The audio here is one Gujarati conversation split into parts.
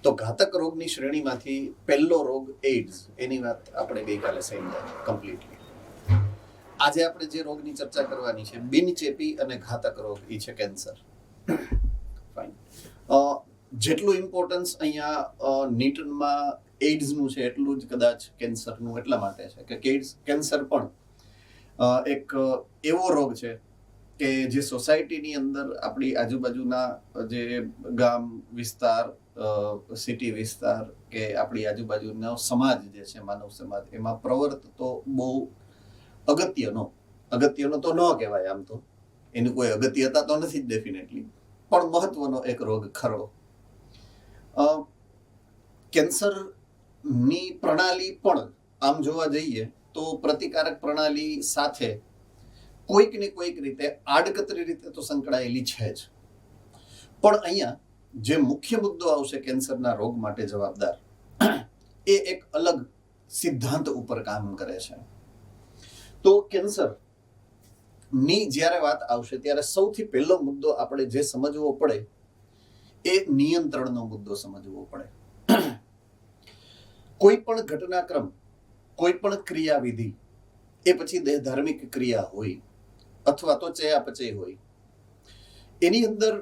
તો ઘાતક રોગની શ્રેણીમાંથી પહેલો રોગ એઇડ્સ, એની વાત આપણે ગઈકાલે સમજાવી કમ્પ્લીટલી. આજે આપણે જે રોગની ચર્ચા કરવાની છે, બિનચેપી અને ઘાતક રોગ, એ છે કેન્સર. ફાઇન. જેટલું ઇમ્પોર્ટન્સ અહીંયા નીટમાં એઇડ્સનું છે એટલું જ કદાચ કેન્સરનું એટલા માટે છે કે કેન્સર પણ એક એવો રોગ છે કે જે સોસાયટીની અંદર આપણી આજુબાજુના જે ગામ વિસ્તાર, સિટી વિસ્તાર કે આપણી આજુબાજુનો સમાજ જે છે, માનવ સમાજ, એમાં પ્રવર્તતો બહુ અગત્યનો તો ન કહેવાય, આમ તો એની કોઈ અગત્યતા તો નથી જ ડેફિનેટલી, પણ મહત્વનો એક રોગ ખરો. કેન્સરની પ્રણાલી પણ આમ જોવા જઈએ તો પ્રતિકારક પ્રણાલી સાથે કોઈક ને કોઈક રીતે આડકતરી રીતે તો સંકળાયેલી છે જ. પણ અહીંયા જે મુખ્ય મુદ્દો આવશે કેન્સરના રોગ માટે જવાબદાર, એ એક અલગ સિદ્ધાંત ઉપર કામ કરે છે. તો કેન્સરની જ્યારે વાત આવશે ત્યારે સૌથી પહેલો મુદ્દો આપણે જે સમજવો પડે એ નિયંત્રણનો મુદ્દો સમજવો પડે. કોઈ પણ ઘટનાક્રમ, કોઈ પણ ક્રિયાવિધિ, એ પછી ધાર્મિક ક્રિયા હોય અથવા તો ચયાપચય હોય, એની અંદર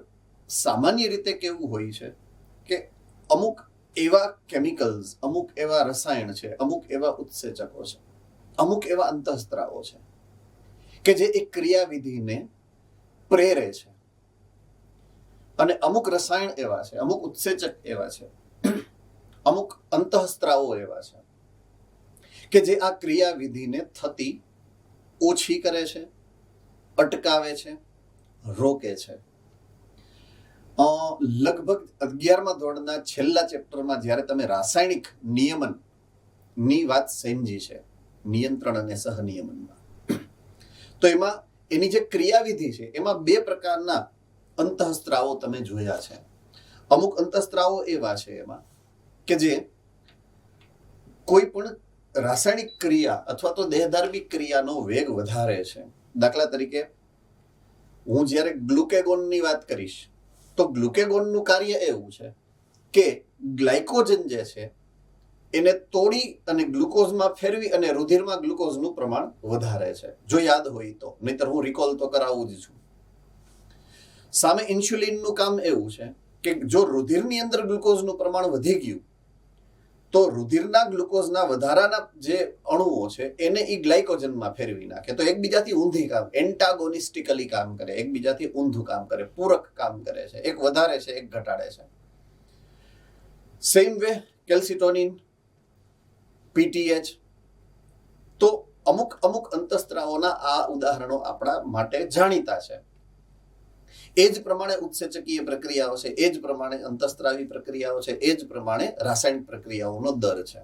સામાન્ય રીતે કેવું હોય છે કે અમુક એવા કેમિકલ્સ, અમુક એવા રસાયણ છે, અમુક એવા ઉત્સેચકો છે, અમુક એવા અંતઃસ્ત્રાવો છે કે જે એક ક્રિયાવિધિને પ્રેરે છે. અને અમુક રસાયણ એવા છે, અમુક ઉત્સેચક એવા છે, અમુક અંતઃસ્ત્રાવો એવા છે કે જે આ ક્રિયાવિધિને થતી ઓછી કરે છે, અટકાવે છે, રોકે છે. લગભગ 11મા ધોરણના છેલ્લા ચેપ્ટરમાં જ્યારે તમે રાસાયણિક નિયમનની વાત સમજી છે, નિયંત્રણ અને સહનિયમનમાં, તો એમાં એની જે ક્રિયાવિધિ છે એમાં 2 પ્રકારના અંતઃસ્ત્રાવો તમે જોયા છે. અમુક અંતઃસ્ત્રાવો એવા છે એમાં કે જે કોઈ પણ રાસાયણિક ક્રિયા અથવા તો દેહધાર્મિક ક્રિયાનો વેગ વધારે છે. દાખલા તરીકે હું જ્યારે ગ્લુકેગોનની વાત કરીશ તો ગ્લુકેગોનનું કાર્ય એવું છે કે ગ્લાયકોજન જે છે એને તોડી અને ગ્લુકોઝમાં ફેરવી અને રુધિરમાં ગ્લુકોઝનું પ્રમાણ વધારે છે, જો યાદ હોય તો, નહીતર હું રિકોલ તો કરાવું જ છું. સામે ઇન્સ્યુલિનનું કામ એવું છે કે જો રુધિરની અંદર ગ્લુકોઝનું પ્રમાણ વધી ગયું તો રુધિરના ગ્લુકોઝના વધારાના જે અણુઓ છે એને એ ગ્લાયકોજનમાં ફેરવી નાખે. તો એકબીજાથી ઊંધી કામ, એન્ટાગોનિસ્ટિકલી કામ કરે, એકબીજાથી ઊંધું કામ કરે, પૂરક કામ કરે છે. એક વધારે છે, એક ઘટાડે છે. Same way calcitonin, PTH. તો અમુક અંતઃસ્ત્રાવોના આ ઉદાહરણો આપણા માટે જાણીતા છે. એ જ પ્રમાણે ઉત્સેચકીય પ્રક્રિયાઓ છે, એ જ પ્રમાણે અંતઃસ્ત્રાવી પ્રક્રિયાઓ છે, એ જ પ્રમાણે રાસાયણિક પ્રક્રિયાઓનો દર છે.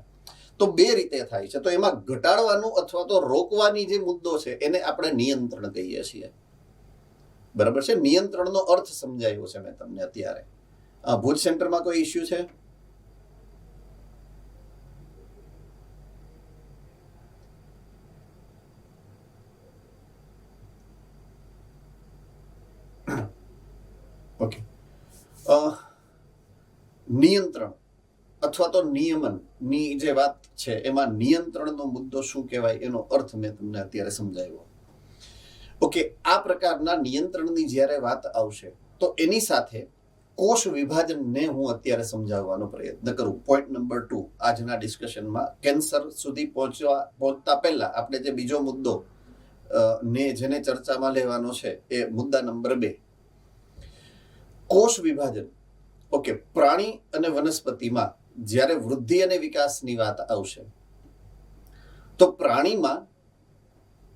તો 2 રીતે થાય છે. તો એમાં ઘટાડવાનું અથવા તો રોકવાની જે મુદ્દો છે એને આપણે નિયંત્રણ કહીએ છીએ. બરાબર છે? નિયંત્રણનો અર્થ સમજાયો છે મેં તમને અત્યારે. ભુજ સેન્ટરમાં કોઈ ઇસ્યુ છે? ઓકે. નિયંત્રણ અથવા તો નિયમનની જે વાત છે એમાં નિયંત્રણનો મુદ્દો શું કહેવાય એનો અર્થ મેં તમને અત્યારે સમજાવ્યો. ઓકે, આ પ્રકારના નિયંત્રણની જ્યારે વાત આવશે તો એની સાથે કોષ વિભાજનને હું અત્યારે સમજાવવાનો પ્રયત્ન કરું. પોઈન્ટ નંબર 2 આજના ડિસ્કશનમાં. કેન્સર સુધી પહોંચતા પહેલા આપણે જે બીજો મુદ્દો ને જેને ચર્ચામાં લેવાનો છે એ મુદ્દા નંબર 2, કોષ વિભાજન. ઓકે, પ્રાણી અને વનસ્પતિમાં જ્યારે વૃદ્ધિ અને વિકાસની વાત આવશે તો પ્રાણીમાં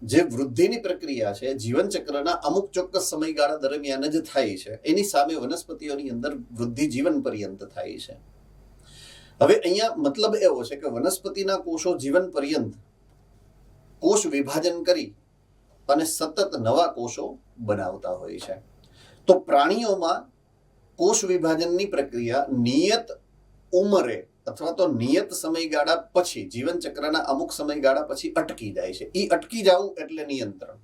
જે વૃદ્ધિની પ્રક્રિયા છે જીવનચક્રના અમુક ચોક્કસ સમયગાળા દરમિયાન જ થાય છે. એની સામે વનસ્પતિઓની અંદર વૃદ્ધિ જીવન પર્યંત થાય છે. હવે અહીંયા મતલબ એવો છે કે વનસ્પતિના કોષો જીવન પર્યંત કોષ વિભાજન કરી અને સતત નવા કોષો બનાવતા હોય છે. તો પ્રાણીઓમાં કોષ વિભાજનની પ્રક્રિયા નિયત ઉંમરે અથવા તો નિયત સમયગાળા પછી, જીવન ચક્રના અમુક સમયગાળા પછી અટકી જાય છે. એ અટકી જવું એટલે નિયંત્રણ.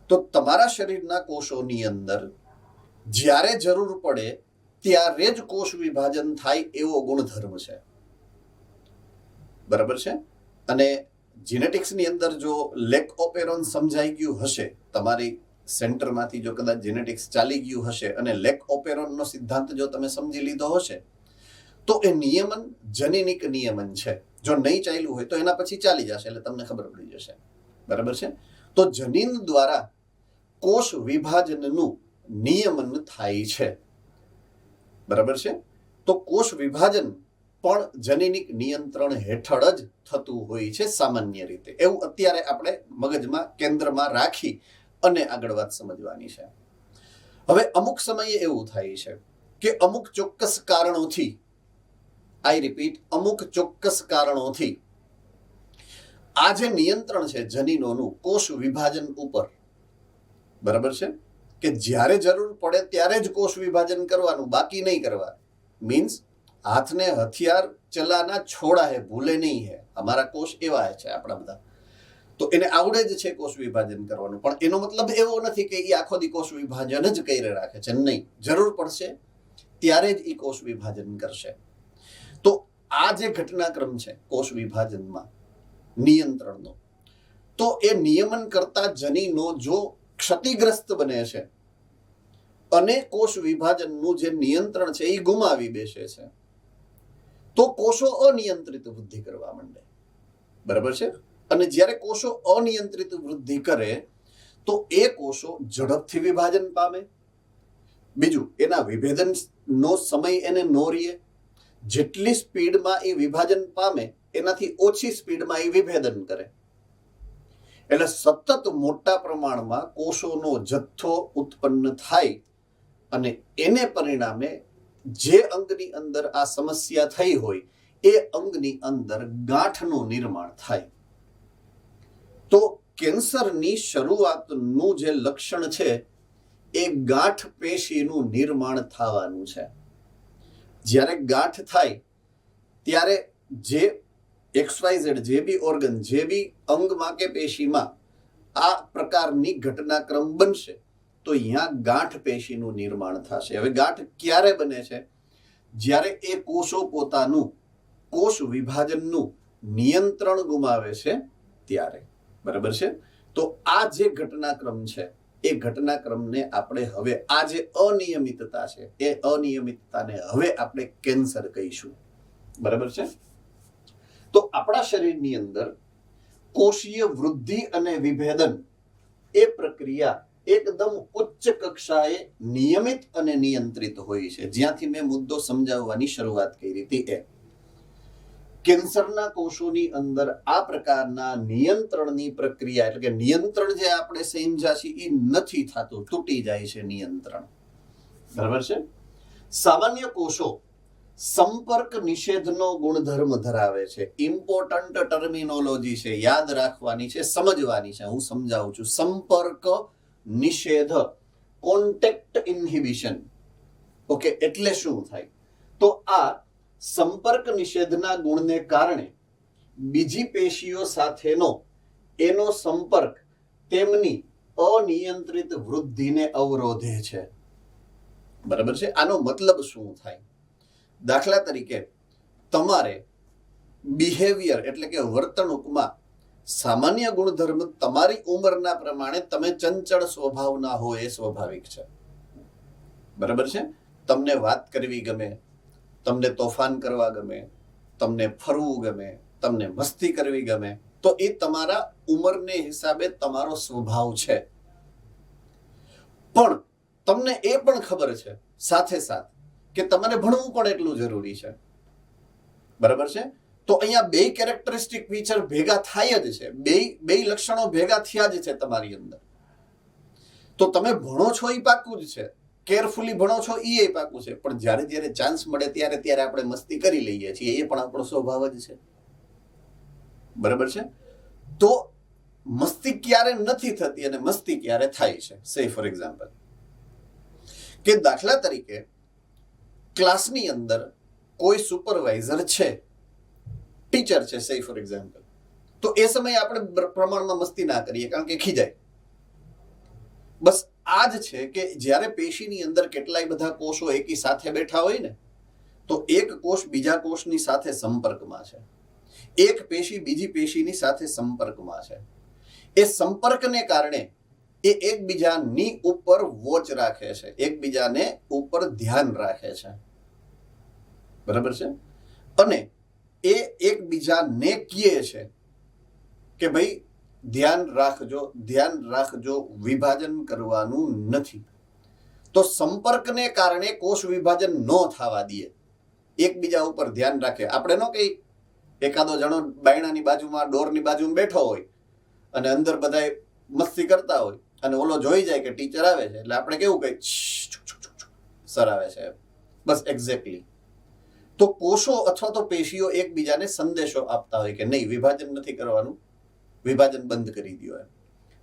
તો તમારા શરીરના કોષોની અંદર જ્યારે જરૂર પડે ત્યારે જ કોષ વિભાજન થાય એવો ગુણધર્મ છે. બરાબર છે. અને જીનેટિક્સની અંદર જો લેક ઓપેરોન સમજાઈ ગયું હશે, તમારી સેન્ટરમાંથી જો કદાચ જીનેટિક્સ ચાલી ગયું હશે અને લેક ઓપેરોનનો સિદ્ધાંત જો તમે સમજી લીધો હશે, તો એ નિયમન જનીનિક નિયમન છે. જો નહીં ચાલ્યું હોય તો એના પછી ચાલી જશે, એટલે તમને ખબર પડી જશે. બરાબર છે. તો જનીન દ્વારા કોષ વિભાજનનું નિયમન થાય છે. બરાબર છે. તો કોષ વિભાજન પણ જનીનિક નિયંત્રણ હેઠળ જ થતું હોય છે સામાન્ય રીતે. એવું અત્યારે આપણે મગજમાં કેન્દ્રમાં રાખી અને આગળ વાત સમજવાની છે. હવે અમુક સમયે એવું થાય છે કે અમુક ચોક્કસ કારણોથી, આઈ રિપીટ, અમુક ચોક્કસ કારણોથી આ જે નિયંત્રણ છે જનીનોનું કોષ વિભાજન ઉપર, બરાબર છે, કે જ્યારે જરૂર પડે ત્યારે જ કોષ વિભાજન કરવાનું, બાકી નહીં કરવા. મીન્સ હાથને હથિયાર ચલાના છોડા હે, ભૂલે નહીં હે. અમારા કોષ એવા છે આપણા બધા, તો એને આવડે જ છે કોષ વિભાજન કરવાનું. પણ એનો મતલબ એવો નથી કે એ આખો દી કોષ વિભાજન જ કરી રાખે છે. નહીં, જરૂર પડશે ત્યારે જ એ કોષ વિભાજન કરશે. તો આ જે ઘટનાક્રમ છે કોષ વિભાજનમાં નિયંત્રણનો, તો એ નિયમન કરતા જનીનો જો ક્ષતિગ્રસ્ત બને છે અને કોષ વિભાજનનું જે નિયંત્રણ છે એ ગુમાવી બેસે છે, તો કોષો અનિયંત્રિત વૃદ્ધિ કરવા માંડે. બરાબર છે. અને જ્યારે કોષો અનિયંત્રિત વૃદ્ધિ કરે તો એ કોષો ઝડપથી વિભાજન પામે. બીજું, એના વિભેદનનો સમય એને નો રહે. જેટલી સ્પીડમાં એ વિભાજન પામે એનાથી ઓછી સ્પીડમાં એ વિભેદન કરે. એટલે સતત મોટા પ્રમાણમાં કોષોનો જથ્થો ઉત્પન્ન થાય અને એને પરિણામે જે અંગની અંદર આ સમસ્યા થઈ હોય એ અંગની અંદર ગાંઠનું નિર્માણ થાય. તો કેન્સરની શરૂઆતનું જે લક્ષણ છે એ ગાંઠ પેશીનું નિર્માણ થવાનું છે. જ્યારે ગાંઠ થાય ત્યારે જે XYZ જે બી ઓર્ગન, જે બી અંગમાં કે પેશીમાં આ પ્રકારની ઘટનાક્રમ બનશે તો અહીંયા ગાંઠ પેશીનું નિર્માણ થશે. હવે ગાંઠ ક્યારે બને છે? જ્યારે એ કોષો પોતાનું કોષ વિભાજનનું નિયંત્રણ ગુમાવે છે ત્યારે. બરાબર છે. તો આ જે ઘટનાક્રમ છે એ ઘટનાક્રમને આપણે હવે આ જે અનિયમિતતા છે એ અનિયમિતતાને હવે આપણે કેન્સર કહીશું. બરાબર છે. તો આપણા શરીરની અંદર કોષીય વૃદ્ધિ અને વિભેદન એ પ્રક્રિયા એકદમ ઉચ્ચ કક્ષાએ નિયમિત અને નિયંત્રિત હોય છે. જ્યાંથી મેં મુદ્દો સમજાવવાની શરૂઆત કરી હતી એ કેન્સરના કોષોની અંદર આ પ્રકારના નિયંત્રણની પ્રક્રિયા, એટલે કે નિયંત્રણ જે આપણે સમજ્યા છીએ એ નથી થતું, તૂટી જાય છે નિયંત્રણ. બરાબર છે. સામાન્ય કોષો સંપર્ક નિષેધનો ગુણધર્મ ધરાવે છે. ઇમ્પોર્ટન્ટ ટર્મિનોલોજી છે, યાદ રાખવાની છે, સમજવાની છે. હું સમજાવું છું. સંપર્ક નિષેધ, કોન્ટેક્ટ ઇન્હિબિશન. ઓકે, એટલે શું થાય? તો આ સંપર્ક નિષેધના ગુણને કારણે બીજી પેશીઓ સાથેનો એનો સંપર્ક તેમની અનિયંત્રિત વૃદ્ધિને અવરોધે છે. બરાબર છે. આનો મતલબ શું થાય? દાખલા તરીકે તમારે બિહેવિયર એટલે કે વર્તણૂકમાં સામાન્ય ગુણધર્મ તમારી ઉંમરના પ્રમાણે તમે ચંચળ સ્વભાવના હો, એ સ્વાભાવિક છે. બરાબર છે. તમને વાત કરવી ગમે, તમને તોફાન કરવા ગમે, તમને ફરવું ગમે, તમને મસ્તી કરવી ગમે, તો એ તમારા ઉંમરને હિસાબે તમારો સ્વભાવ છે. પણ તમને એ પણ ખબર છે સાથે સાથ કે તમારે ભણવું પણ એટલું જરૂરી છે. બરાબર છે. તો અહીંયા બે કેરેક્ટરિસ્ટિક ફીચર ભેગા થાય જ છે, બે લક્ષણો ભેગા થયા જ છે તમારી અંદર. તો તમે ભણો છો એ પાકું જ છે, કેરફુલી ભણો છો એ પાકું છે, પણ જ્યારે જ્યારે ચાન્સ મળે ત્યારે આપણે મસ્તી કરી લઈએ છીએ, એ પણ આપણો સ્વભાવ જ છે. બરાબર છે. તો મસ્તી ક્યારે નથી થતી અને મસ્તી ક્યારે થાય છે? સે ફોર એક્ઝામ્પલ કે દાખલા તરીકે ક્લાસની અંદર કોઈ સુપરવાઇઝર છે, ટીચર છે, સે ફોર એક્ઝામ્પલ, તો એ સમયે આપણે પ્રમાણમાં મસ્તી ના કરીએ કારણ કે ખીજાય. બસ આ જ છે કે જ્યારે પેશીની અંદર કેટલાય બધા કોષો એકી સાથે બેઠા હોય ને, તો એક કોષ બીજા કોષની સાથે સંપર્કમાં છે, એક પેશી બીજી પેશીની સાથે સંપર્કમાં છે. એ સંપર્કને કારણે એ એકબીજાની ઉપર વોચ રાખે છે, એકબીજાને ઉપર ધ્યાન રાખે છે. બરાબર છે? અને એ એકબીજાને કહે છે કે ભાઈ ધ્યાન રાખજો, વિભાજન કરવાનું નથી. તો સંપર્કને કારણે કોષ વિભાજન ન થવા દે, એકબીજા ઉપર ધ્યાન રાખે. આપણે ન કઈ એકાદો જણો બાયણાની બાજુમાં ડોરની બાજુમાં બેઠો હોય અને અંદર બધા મસ્તી કરતા હોય અને ઓલો જોઈ જાય કે ટીચર આવે છે, એટલે આપણે કેવું કઈ સર આવે છે, બસ એક્ઝેક્ટલી. તો કોષો અથવા તો પેશીઓ એકબીજાને સંદેશો આપતા હોય કે નહીં, વિભાજન નથી કરવાનું, વિભાજન બંધ કરી દો. એમ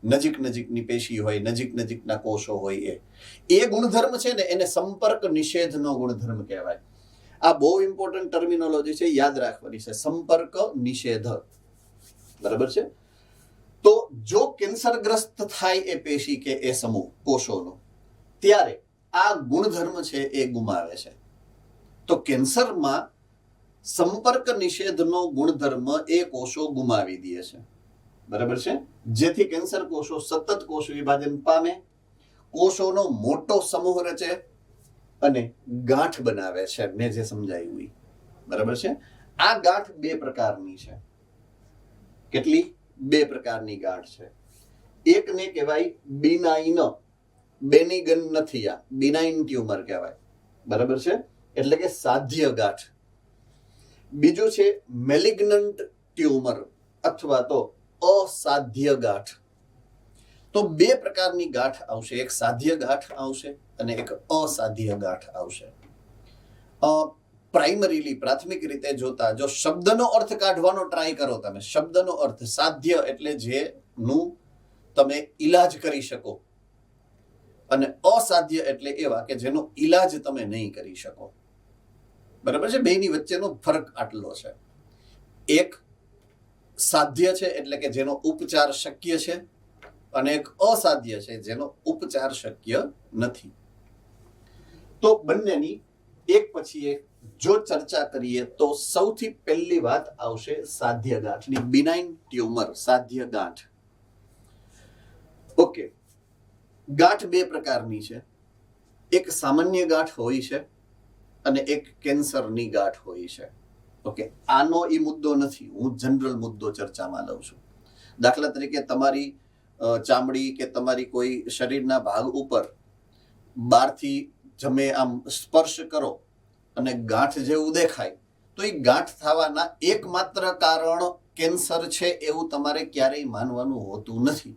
નજીકની પેશી હોય, નજીકના કોષો હોય, એ ગુણધર્મ છે ને એને સંપર્ક નિષેધનો ગુણધર્મ કહેવાય. આ બહુ ઇમ્પોર્ટન્ટ ટર્મિનોલોજી છે, યાદ રાખવાની છે, સંપર્ક નિષેધ. બરાબર છે? તો જો કેન્સરગ્રસ્ત થાય એ પેશી કે એ સમૂહ કોષોનો, ત્યારે આ ગુણધર્મ છે એ ગુમાવે છે. તો કેન્સરમાં સંપર્ક નિષેધનો ગુણધર્મ એ કોષો ગુમાવી દે છે. બરાબર છે? જેથી કેન્સર કોષો સતત કોષ વિભાજન પામે, કોષોનો મોટો સમૂહ રચે અને ગાંઠ બનાવે છે. મેં જે સમજાવ્યું. બરાબર છે? આ ગાંઠ બે પ્રકારની છે. કેટલી? બે પ્રકારની ગાંઠ છે. એકને કહેવાય બિનાઇન, બેનિગન નથી, આ બિનાઇન ટ્યુમર કહેવાય. બરાબર છે? એટલે કે સાધ્ય ગાંઠ. બીજું છે મેલિગ્નન્ટ ટ્યુમર અથવા તો અસાધ્ય ગાંઠ. તો બે પ્રકારની ગાંઠ આવશે, એક સાધ્ય ગાંઠ આવશે અને એક અસાધ્ય ગાંઠ આવશે. પ્રાઇમરીલી પ્રાથમિક રીતે જોતા જો શબ્દનો અર્થ કાઢવાનો ટ્રાય કરો તમે, શબ્દનો અર્થ સાધ્ય એટલે જેનું તમે ઈલાજ કરી શકો અને અસાધ્ય એટલે એવા કે જેનો ઈલાજ તમે નહીં કરી શકો. બરાબર છે? બેની વચ્ચેનો ફરક આટલો છે. એક સાધ્ય છે એટલે કે જેનો ઉપચાર શક્ય છે અને એક અસાધ્ય છે જેનો ઉપચાર શક્ય નથી. તો બંનેની એક પછી એક જો ચર્ચા કરીએ તો સૌથી પહેલી વાત આવશે સાધ્ય ગાંઠની, બિનાઇન ટ્યુમર, સાધ્ય ગાંઠ. ઓકે, ગાંઠ બે પ્રકારની છે. એક સામાન્ય ગાંઠ હોય છે અને એક કેન્સરની ગાંઠ હોય છે. ઓકે, આનો એ મુદ્દો નથી, હું જનરલ મુદ્દો ચર્ચામાં લઉં છું. દાખલા તરીકે તમારી ચામડી કે તમારી કોઈ શરીરના ભાગ ઉપર બહારથી જમે આમ સ્પર્શ કરો અને ગાંઠ જેવું દેખાય, તો એ ગાંઠ થવાના એકમાત્ર કારણ કેન્સર છે એવું તમારે ક્યારેય માનવાનું હોતું નથી.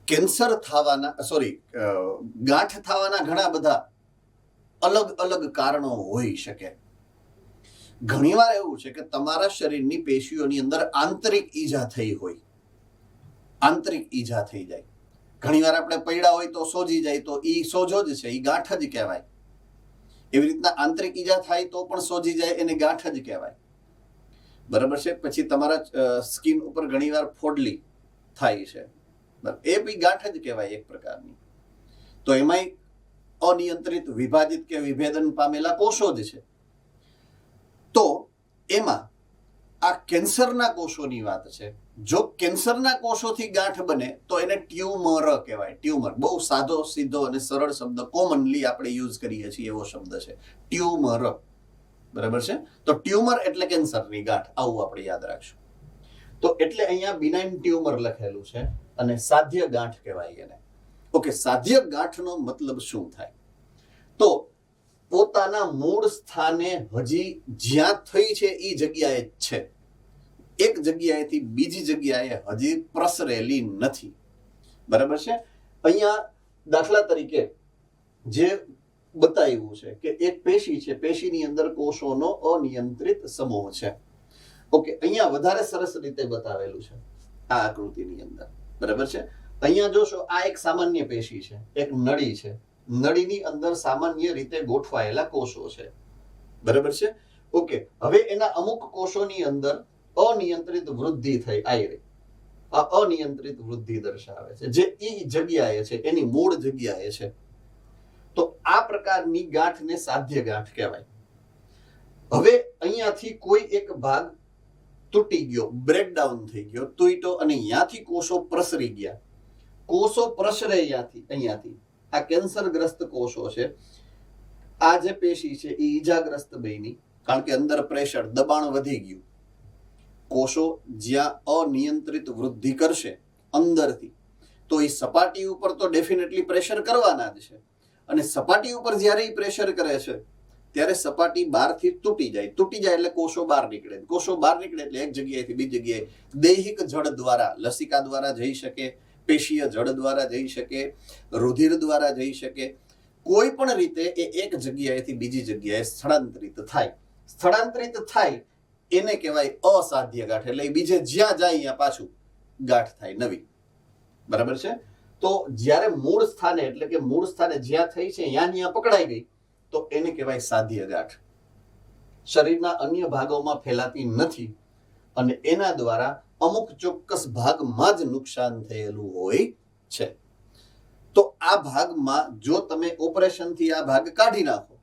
કેન્સર થવાના ગાંઠ થવાના ઘણા બધા અલગ અલગ કારણો હોઈ શકે. ઘણીવાર એવું છે કે તમારા શરીરની પેશીઓની અંદર આંતરિક ઈજા થઈ હોય, આંતરિક ઈજા થઈ જાય. ઘણીવાર આપણે પડ્યા હોય તો સોજી જાય, તો એ સોજો જ છે, એ ગાંઠ જ કહેવાય. એવી રીતના આંતરિક ઈજા થાય તો પણ સોજી જાય, એને ગાંઠ જ કહેવાય. બરાબર છે? પછી તમારા સ્કિન ઉપર ઘણીવાર ફોડલી થાય છે, એ બી ગાંઠ જ કહેવાય એક પ્રકારની. તો એમાંય અનિયંત્રિત વિભાજિત કે વિભેદન પામેલા કોષો જ છે. તો એમાં આ કેન્સરના કોષોની વાત છે. જો કેન્સરના કોષોથી ગાંઠ બને તો એને ટ્યુમર કહેવાય. ટ્યુમર બહુ સાદો સીધો અને સરળ શબ્દ, કોમનલી આપણે યુઝ કરીએ છીએ એવો શબ્દ છે ટ્યુમર. બરાબર છે? તો ટ્યુમર એટલે કેન્સરની ગાંઠ, આવું આપણે યાદ રાખશું. તો એટલે અહીંયા બિનાઇન ટ્યુમર લખેલું છે અને સાધ્ય ગાંઠ કહેવાય એને. ઓકે, સાધ્ય ગાંઠનો મતલબ શું થાય? તો પોતાના મૂળ સ્થાને હજી જ્યાં થઈ છે એ જગ્યાએ જ છે, એક જગ્યાએથી બીજી જગ્યાએ હજી પ્રસરેલી નથી. બરાબર છે? અહીંયા દાખલા તરીકે જે બતાવ્યું છે કે એક પેશી છે, પેશીની અંદર કોષોનો અનિયંત્રિત સમૂહ છે. ઓકે, અહીંયા વધારે સરસ રીતે બતાવેલું છે આ આકૃતિની અંદર. બરાબર છે? અહીંયા જોશો, આ એક સામાન્ય પેશી છે, એક નળી છે, નળીની અંદર સામાન્ય રીતે ગોઠવાયેલા કોષો છે. બરાબર છે? ઓકે, હવે એના અમુક કોષોની અંદર અનિયંત્રિત વૃદ્ધિ થઈ આવી. આ અનિયંત્રિત વૃદ્ધિ દર્શાવે છે, જે એ જગ્યાએ છે, એની મૂળ જગ્યાએ છે. તો આ પ્રકારની ગાંઠને સાધ્ય ગાંઠ કહેવાય. હવે અહીંયાથી કોઈ એક ભાગ તૂટી ગયો, બ્રેકડાઉન થઈ ગયો, તૂટ્યો અને અહીંયાથી કોષો પ્રસરી ગયા. કોષો પ્રસરે અહીંયાથી આ કેન્સરગ્રસ્ત કોષો છે, આ જે પેશી છે એ ઈજાગ્રસ્ત બની, કારણ કે અંદર પ્રેશર, દબાણ વધી ગયું. કોષો જ્યાં અનિયંત્રિત વૃદ્ધિ કરશે અંદરથી, તો એ સપાટી ઉપર તો ડેફિનેટલી પ્રેશર કરવાના જ છે. અને સપાટી ઉપર જ્યારે એ પ્રેશર કરે છે ત્યારે સપાટી બહારથી તૂટી જાય એટલે કોષો બહાર નીકળે. કોષો બહાર નીકળે એટલે એક જગ્યાએથી બીજી જગ્યાએ દૈહિક જળ દ્વારા, લસિકા દ્વારા જઈ શકે, પેશીય જળ દ્વારા જઈ શકે, રુધિર દ્વારા જઈ શકે. કોઈ પણ રીતે એ એક જગ્યાએથી બીજી જગ્યાએ સ્થળાંતરિત થાય એને કહેવાય અસાધ્ય ગાંઠ. એટલે બીજે જ્યાં જાય અહીંયા પાછું ગાંઠ થાય નવી. બરાબર છે? તો જ્યારે મૂળ સ્થાને, એટલે કે મૂળ સ્થાને જ્યાં થઈ છે ત્યાં પકડાઈ ગઈ તો એને કહેવાય સાધ્ય ગાંઠ. શરીરના અન્ય ભાગોમાં ફેલાતી નથી અને એના દ્વારા અમુક ચોક્કસ ભાગમાં જ નુકસાન થયેલું હોય છે. તો આ ભાગમાં જો તમે ઓપરેશનથી આ ભાગ કાઢી નાખો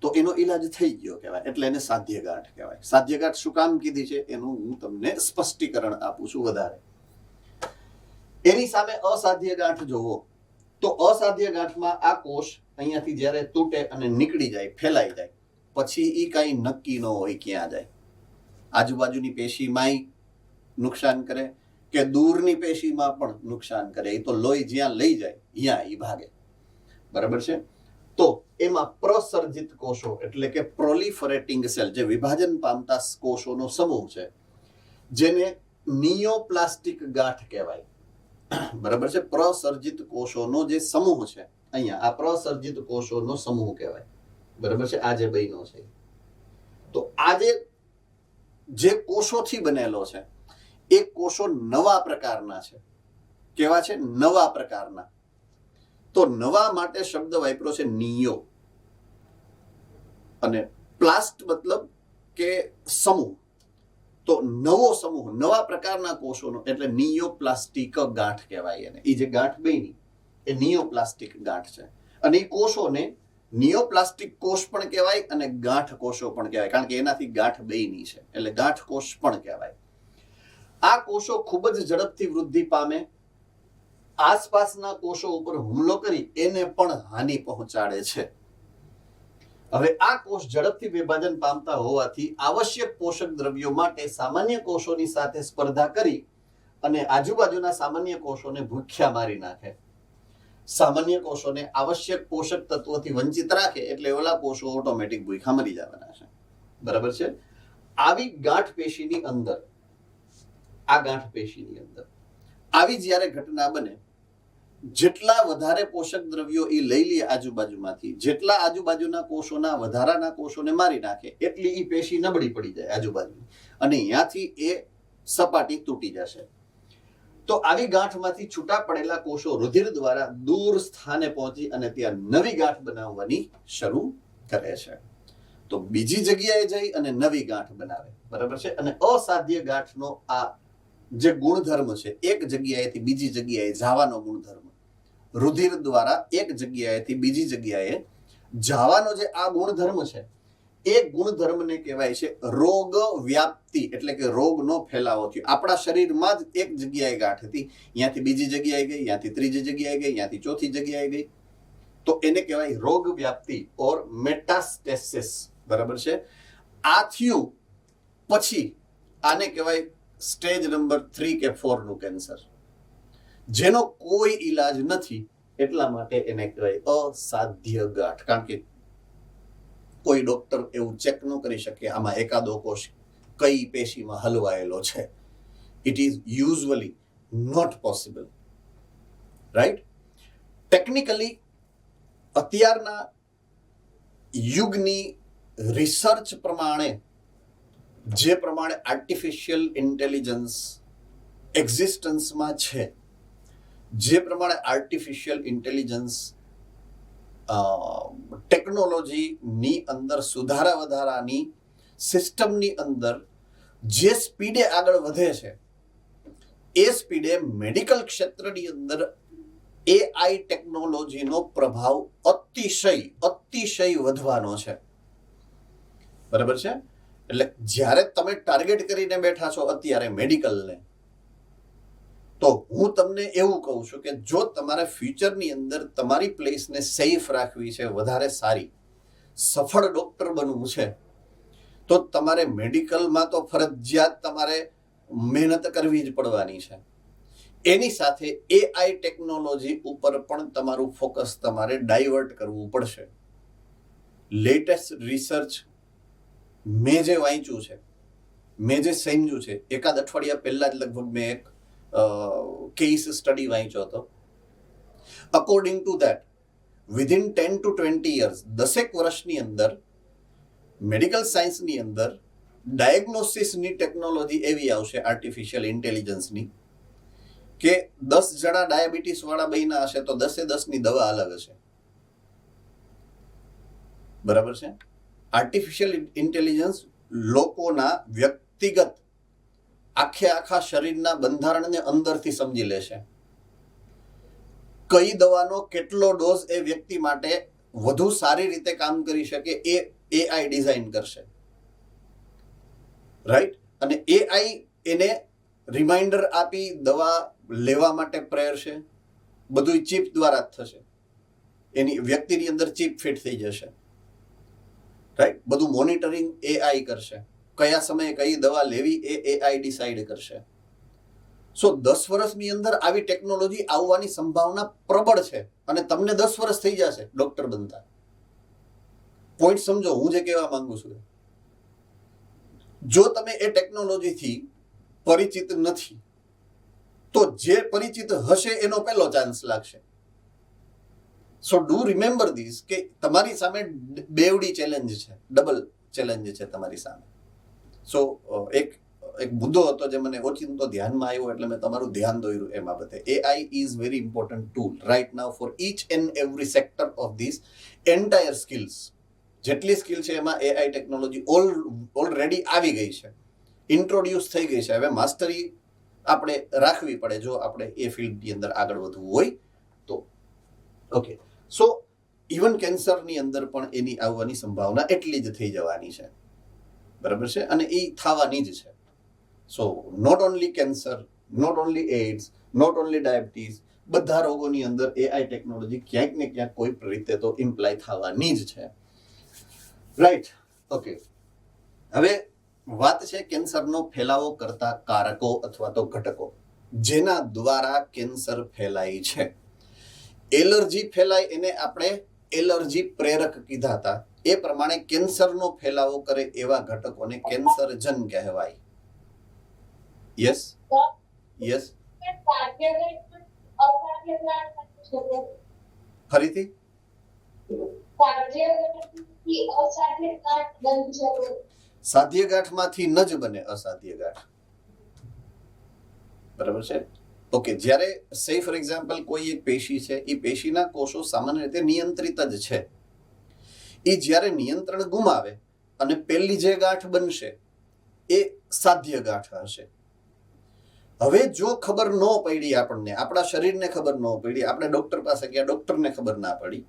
તો એનો ઈલાજ થઈ ગયો કહેવાય, એટલે એને સાધ્ય ગાંઠ કહેવાય. સાધ્ય ગાંઠ શું કામ કીધી છે એનું હું તમને સ્પષ્ટીકરણ આપું છું વધારે. એની સામે અસાધ્ય ગાંઠ જોવો તો અસાધ્ય ગાંઠમાં આ કોષ અહીંયાથી જ્યારે તૂટે અને નીકળી જાય, ફેલાઈ જાય, પછી એ કાંઈ નક્કી ન હોય ક્યાં જાય. આજુબાજુની પેશીમાંય નુકસાન કરે કે દૂરની પેશીમાં પણ નુકસાન કરે. એ તો લોહી જ્યાં લઈ જાય ત્યાં એ ભાગે. બરાબર છે? તો એમાં પ્રસર્જિત કોષો એટલે કે પ્રોલિફરેટિંગ સેલ, જે વિભાજન પામતા કોષોનો સમૂહ છે, જેને નિયોપ્લાસ્ટિક ગાંઠ કહેવાય. બરાબર છે? પ્રસર્જિત કોષોનો જે સમૂહ છે અહીંયા, આ પ્રસર્જિત કોષોનો સમૂહ કહેવાય. બરાબર છે? આ જે બન્યો છે, તો આ જે કોષોથી બનેલો છે એ કોષો નવા પ્રકારના છે. કેવા છે? નવા પ્રકારના. તો નવા માટે શબ્દ વાપર્યો છે નિયો, અને પ્લાસ્ટ મતલબ કે સમૂહ. તો નવો સમૂહ, નવા પ્રકારના કોષોનો એટલે નિયોપ્લાસ્ટિક ગાંઠ કહેવાય એને. એ જે ગાંઠ બની એ નિયોપ્લાસ્ટિક ગાંઠ છે. અને એ કોષોને નિયોપ્લાસ્ટિક કોષ પણ કહેવાય અને ગાંઠ કોષો પણ કહેવાય, કારણ કે એનાથી ગાંઠ બની છે એટલે ગાંઠ કોષ પણ કહેવાય. આ કોષો ખૂબ જ ઝડપથી વૃદ્ધિ પામે, આસપાસના કોષો ઉપર હુમલો કરી એને પણ હાનિ પહોંચાડે છે. હવે આ કોષ ઝડપથી વિભાજન પામતા હોવાથી આવશ્યક પોષક દ્રવ્યો માટે સામાન્ય કોષોની સાથે સ્પર્ધા કરી અને આજુબાજુના સામાન્ય કોષોને ભૂખ્યા મારી નાખે. સામાન્ય કોષોને આવશ્યક પોષક તત્વોથી વંચિત રાખે એટલે ઓલા કોષો ઓટોમેટિક ભૂખ્યા મરી જવાના છે. બરાબર છે? આવી ગાંઠ પેશીની અંદર, આ ગાંઠ પેશીની અંદર આવી જ્યારે ઘટના બને, જેટલા વધારે પોષક દ્રવ્યો એ લઈ લે આજુબાજુમાંથી, જેટલા આજુબાજુના કોષોના વધારાના કોષોને મારી નાખે, એટલી એ પેશી નબળી પડી જાય આજુબાજુ, અને અહીંયાથી એ સપાટી તૂટી જશે. તો આવી ગાંઠમાંથી છૂટા પડેલા કોષો રુધિર દ્વારા દૂર સ્થાને પહોંચી અને ત્યાં નવી ગાંઠ બનાવવાની શરૂ કરે છે. તો બીજી જગ્યાએ જઈ અને નવી ગાંઠ બનાવે. બરાબર છે? અને અસાધ્ય ગાંઠનો આ જે ગુણધર્મ છે, એક જગ્યાએથી બીજી જગ્યાએ જવાનો ગુણધર્મ, રુધિર દ્વારા એક જગ્યાએથી બીજી જગ્યાએ જવાનો જે આ ગુણધર્મ છે, એ ગુણધર્મને કહેવાય છે રોગ વ્યાપ્તિ, એટલે કે રોગનો ફેલાવો થયો. આપણા શરીરમાં જ એક જગ્યાએ ગાંઠ હતી, ત્યાંથી બીજી જગ્યાએ ગઈ, ત્યાંથી ત્રીજી જગ્યાએ ગઈ, ત્યાંથી ચોથી જગ્યાએ ગઈ, તો એને કહેવાય રોગ વ્યાપ્તિ ઓર મેટાસ્ટેસિસ. બરાબર છે? આ થયું પછી આને કહેવાય સ્ટેજ નંબર 3 કે 4 નું કેન્સર, જેનો કોઈ ઈલાજ નથી. એટલા માટે એને કહેવાય અસાધ્ય ગાંઠ, કારણ કે કોઈ ડોક્ટર એવું ચેક ન કરી શકે આમાં એકાદો કોષ કઈ પેશીમાં હલવાયેલો છે. It is usually not possible. Right? Technically અત્યારના યુગની રિસર્ચ પ્રમાણે, જે પ્રમાણે આર્ટિફિશિયલ ઇન્ટેલિજન્સ એક્ઝિસ્ટન્સમાં છે, જે પ્રમાણે આર્ટિફિશિયલ ઇન્ટેલિજન્સ ટેકનોલોજીની અંદર સુધારા વધારાની સિસ્ટમની અંદર જે સ્પીડે આગળ વધે છે, એ સ્પીડે મેડિકલ ક્ષેત્રની અંદર AI ટેકનોલોજીનો પ્રભાવ અતિશય વધવાનો છે. બરાબર છે. એટલે જ્યારે તમે ટાર્ગેટ કરીને બેઠા છો અત્યારે મેડિકલને, તો હું તમને એવું કહું છું કે જો તમારે ફ્યુચરની અંદર તમારી પ્લેસને સેફ રાખવી છે, વધારે સારી સફળ ડોક્ટર બનવું છે, તો તમારે મેડિકલમાં તો ફરજિયાત તમારે મહેનત કરવી જ પડવાની છે. એની સાથે AI ટેકનોલોજી ઉપર પણ તમારું ફોકસ તમારે ડાયવર્ટ કરવું પડશે. લેટેસ્ટ રિસર્ચ મેં જે વાંચ્યું છે, મેં જે સમજ્યું છે, એકાદ અઠવાડિયા પહેલા જ લગભગ મેં એક કેસ સ્ટડી વાંચ્યો હતો. According to that, within 10 to 20 years, 10 વર્ષની અંદર મેડિકલ સાયન્સની અંદર ડાયગ્નોસિસની ટેકનોલોજી એવી આવશે આર્ટિફિશિયલ ઇન્ટેલિજન્સની કે 10 જણા ડાયાબિટીસ વાળા બન્યા હશે તો 10-10ની દવા અલગ હશે. બરાબર છે. આર્ટિફિશિયલ ઇન્ટેલિજન્સ લોકોના વ્યક્તિગત આખા શરીરના બંધારણને અંદરથી સમજી લેશે. કઈ દવાનો કેટલો ડોઝ એ વ્યક્તિ માટે વધુ સારી રીતે કામ કરી શકે એ AI ડિઝાઇન કરશે. રાઈટ. અને AI એને રિમાઇન્ડર આપી દવા લેવા માટે પ્રેરશે. બધું ચિપ દ્વારા જ થશે. એની વ્યક્તિની અંદર ચિપ ફિટ થઈ જશે. રાઈટ. બધું મોનિટરિંગ AI કરશે. કયા સમયે કઈ દવા લેવી એ AI ડિસાઇડ કરશે. સો 10 વર્ષની અંદર આવી ટેકનોલોજી આવવાની સંભાવના પ્રબળ છે. અને તમને 10 વર્ષ થઈ જશે ડોક્ટર બનતા. પોઈન્ટ સમજો હું જે કહેવા માંગુ છું. જો તમે એ ટેકનોલોજીથી પરિચિત નથી તો જે પરિચિત હશે એનો પહેલો ચાન્સ લાગશે. સો ડુ રિમેમ્બર ધીસ કે તમારી સામે બેવડી ચેલેન્જ છે, ડબલ ચેલેન્જ છે તમારી સામે. સો એક મુદ્દો હતો જે મને ઓચિંતો ધ્યાનમાં આવ્યો એટલે મેં તમારું ધ્યાન દોર્યું એ બાબતે. AI is very important tool right now for each and every sector of this entire skills. જેટલી સ્કિલ છે એમાં AI ટેકનોલોજી ઓલરેડી આવી ગઈ છે, ઇન્ટ્રોડ્યુસ થઈ ગઈ છે. હવે માસ્ટરી આપણે રાખવી પડે જો આપણે એ ફિલ્ડની અંદર આગળ વધવું હોય તો. ઓકે. સો ઇવન કેન્સરની અંદર પણ એની આવવાની સંભાવના એટલી જ થઈ જવાની છે. બરાબર છે. અને એ થવાની જ છે. So not only cancer, not only AIDS, not only diabetes, બધા રોગોની અંદર AI ટેકનોલોજી ક્યાંક ને ક્યાંક કોઈ રીતે તો ઇમ્પ્લાય થવાની જ છે. રાઈટ. ઓકે. હવે વાત છે કેન્સરનો ફેલાવો કરતા કારકો અથવા તો ઘટકો જેના દ્વારા કેન્સર ફેલાય છે. એલર્જી ફેલાય એને આપણે એલર્જી પ્રેરક કીધા હતા. એ પ્રમાણે કેન્સરનો ફેલાવો કરે એવા ઘટકોને કેન્સરજન કહેવાય. Yes yes. ફરીથી સાધ્ય ગાંઠમાંથી ન જ બને અસાધ્ય ગાંઠ. બરાબર છે. ઓકે. જ્યારે સે ફોર એક્ઝામ્પલ કોઈ એક પેશી છે, એ પેશીના કોષો સામાન્ય રીતે નિયંત્રિત જ છે. એ જ્યારે નિયંત્રણ ગુમાવે અને પહેલી જે ગાંઠ બનશે એ સાધ્ય ગાંઠ હશે. હવે જો ખબર ન પડી, આપણને આપણા શરીરને ખબર ન પડી, આપણે ડોક્ટર પાસે ગયા, ડોક્ટરને ખબર ના પડી,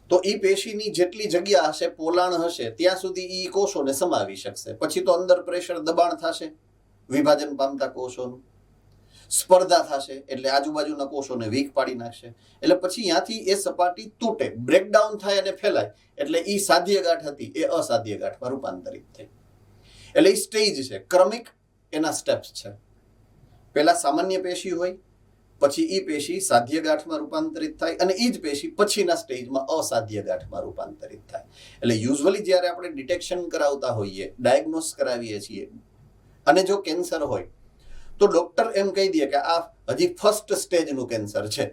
તો એ પેશીની જેટલી જગ્યા હશે, પોલાણ હશે, ત્યાં સુધી એ કોષોને સમાવી શકશે. પછી તો અંદર પ્રેશર, દબાણ થશે વિભાજન પામતા કોષોનું, સ્પર્ધા થશે એટલે આજુબાજુના કોષોને વીક પાડી નાખશે. એટલે પછી ત્યાંથી એ સપાટી તૂટે, બ્રેકડાઉન થાય અને ફેલાય. એટલે એ સાધ્ય ગાંઠ હતી એ અસાધ્ય ગાંઠમાં રૂપાંતરિત થઈ. એટલે એ સ્ટેજ છે, ક્રમિક એના સ્ટેપ્સ છે. પહેલા સામાન્ય પેશી હોય, પછી એ પેશી સાધ્ય ગાંઠમાં રૂપાંતરિત થાય અને એ જ પેશી પછીના સ્ટેજમાં અસાધ્ય ગાંઠમાં રૂપાંતરિત થાય. એટલે યુઝ્યુઅલી જ્યારે આપણે ડિટેક્શન કરાવતા હોઈએ, ડાયગ્નોસ કરાવીએ છીએ, અને જો કેન્સર હોય તો ડોક્ટર એમ કહી દે કે આ હજી ફર્સ્ટ સ્ટેજનું કેન્સર છે,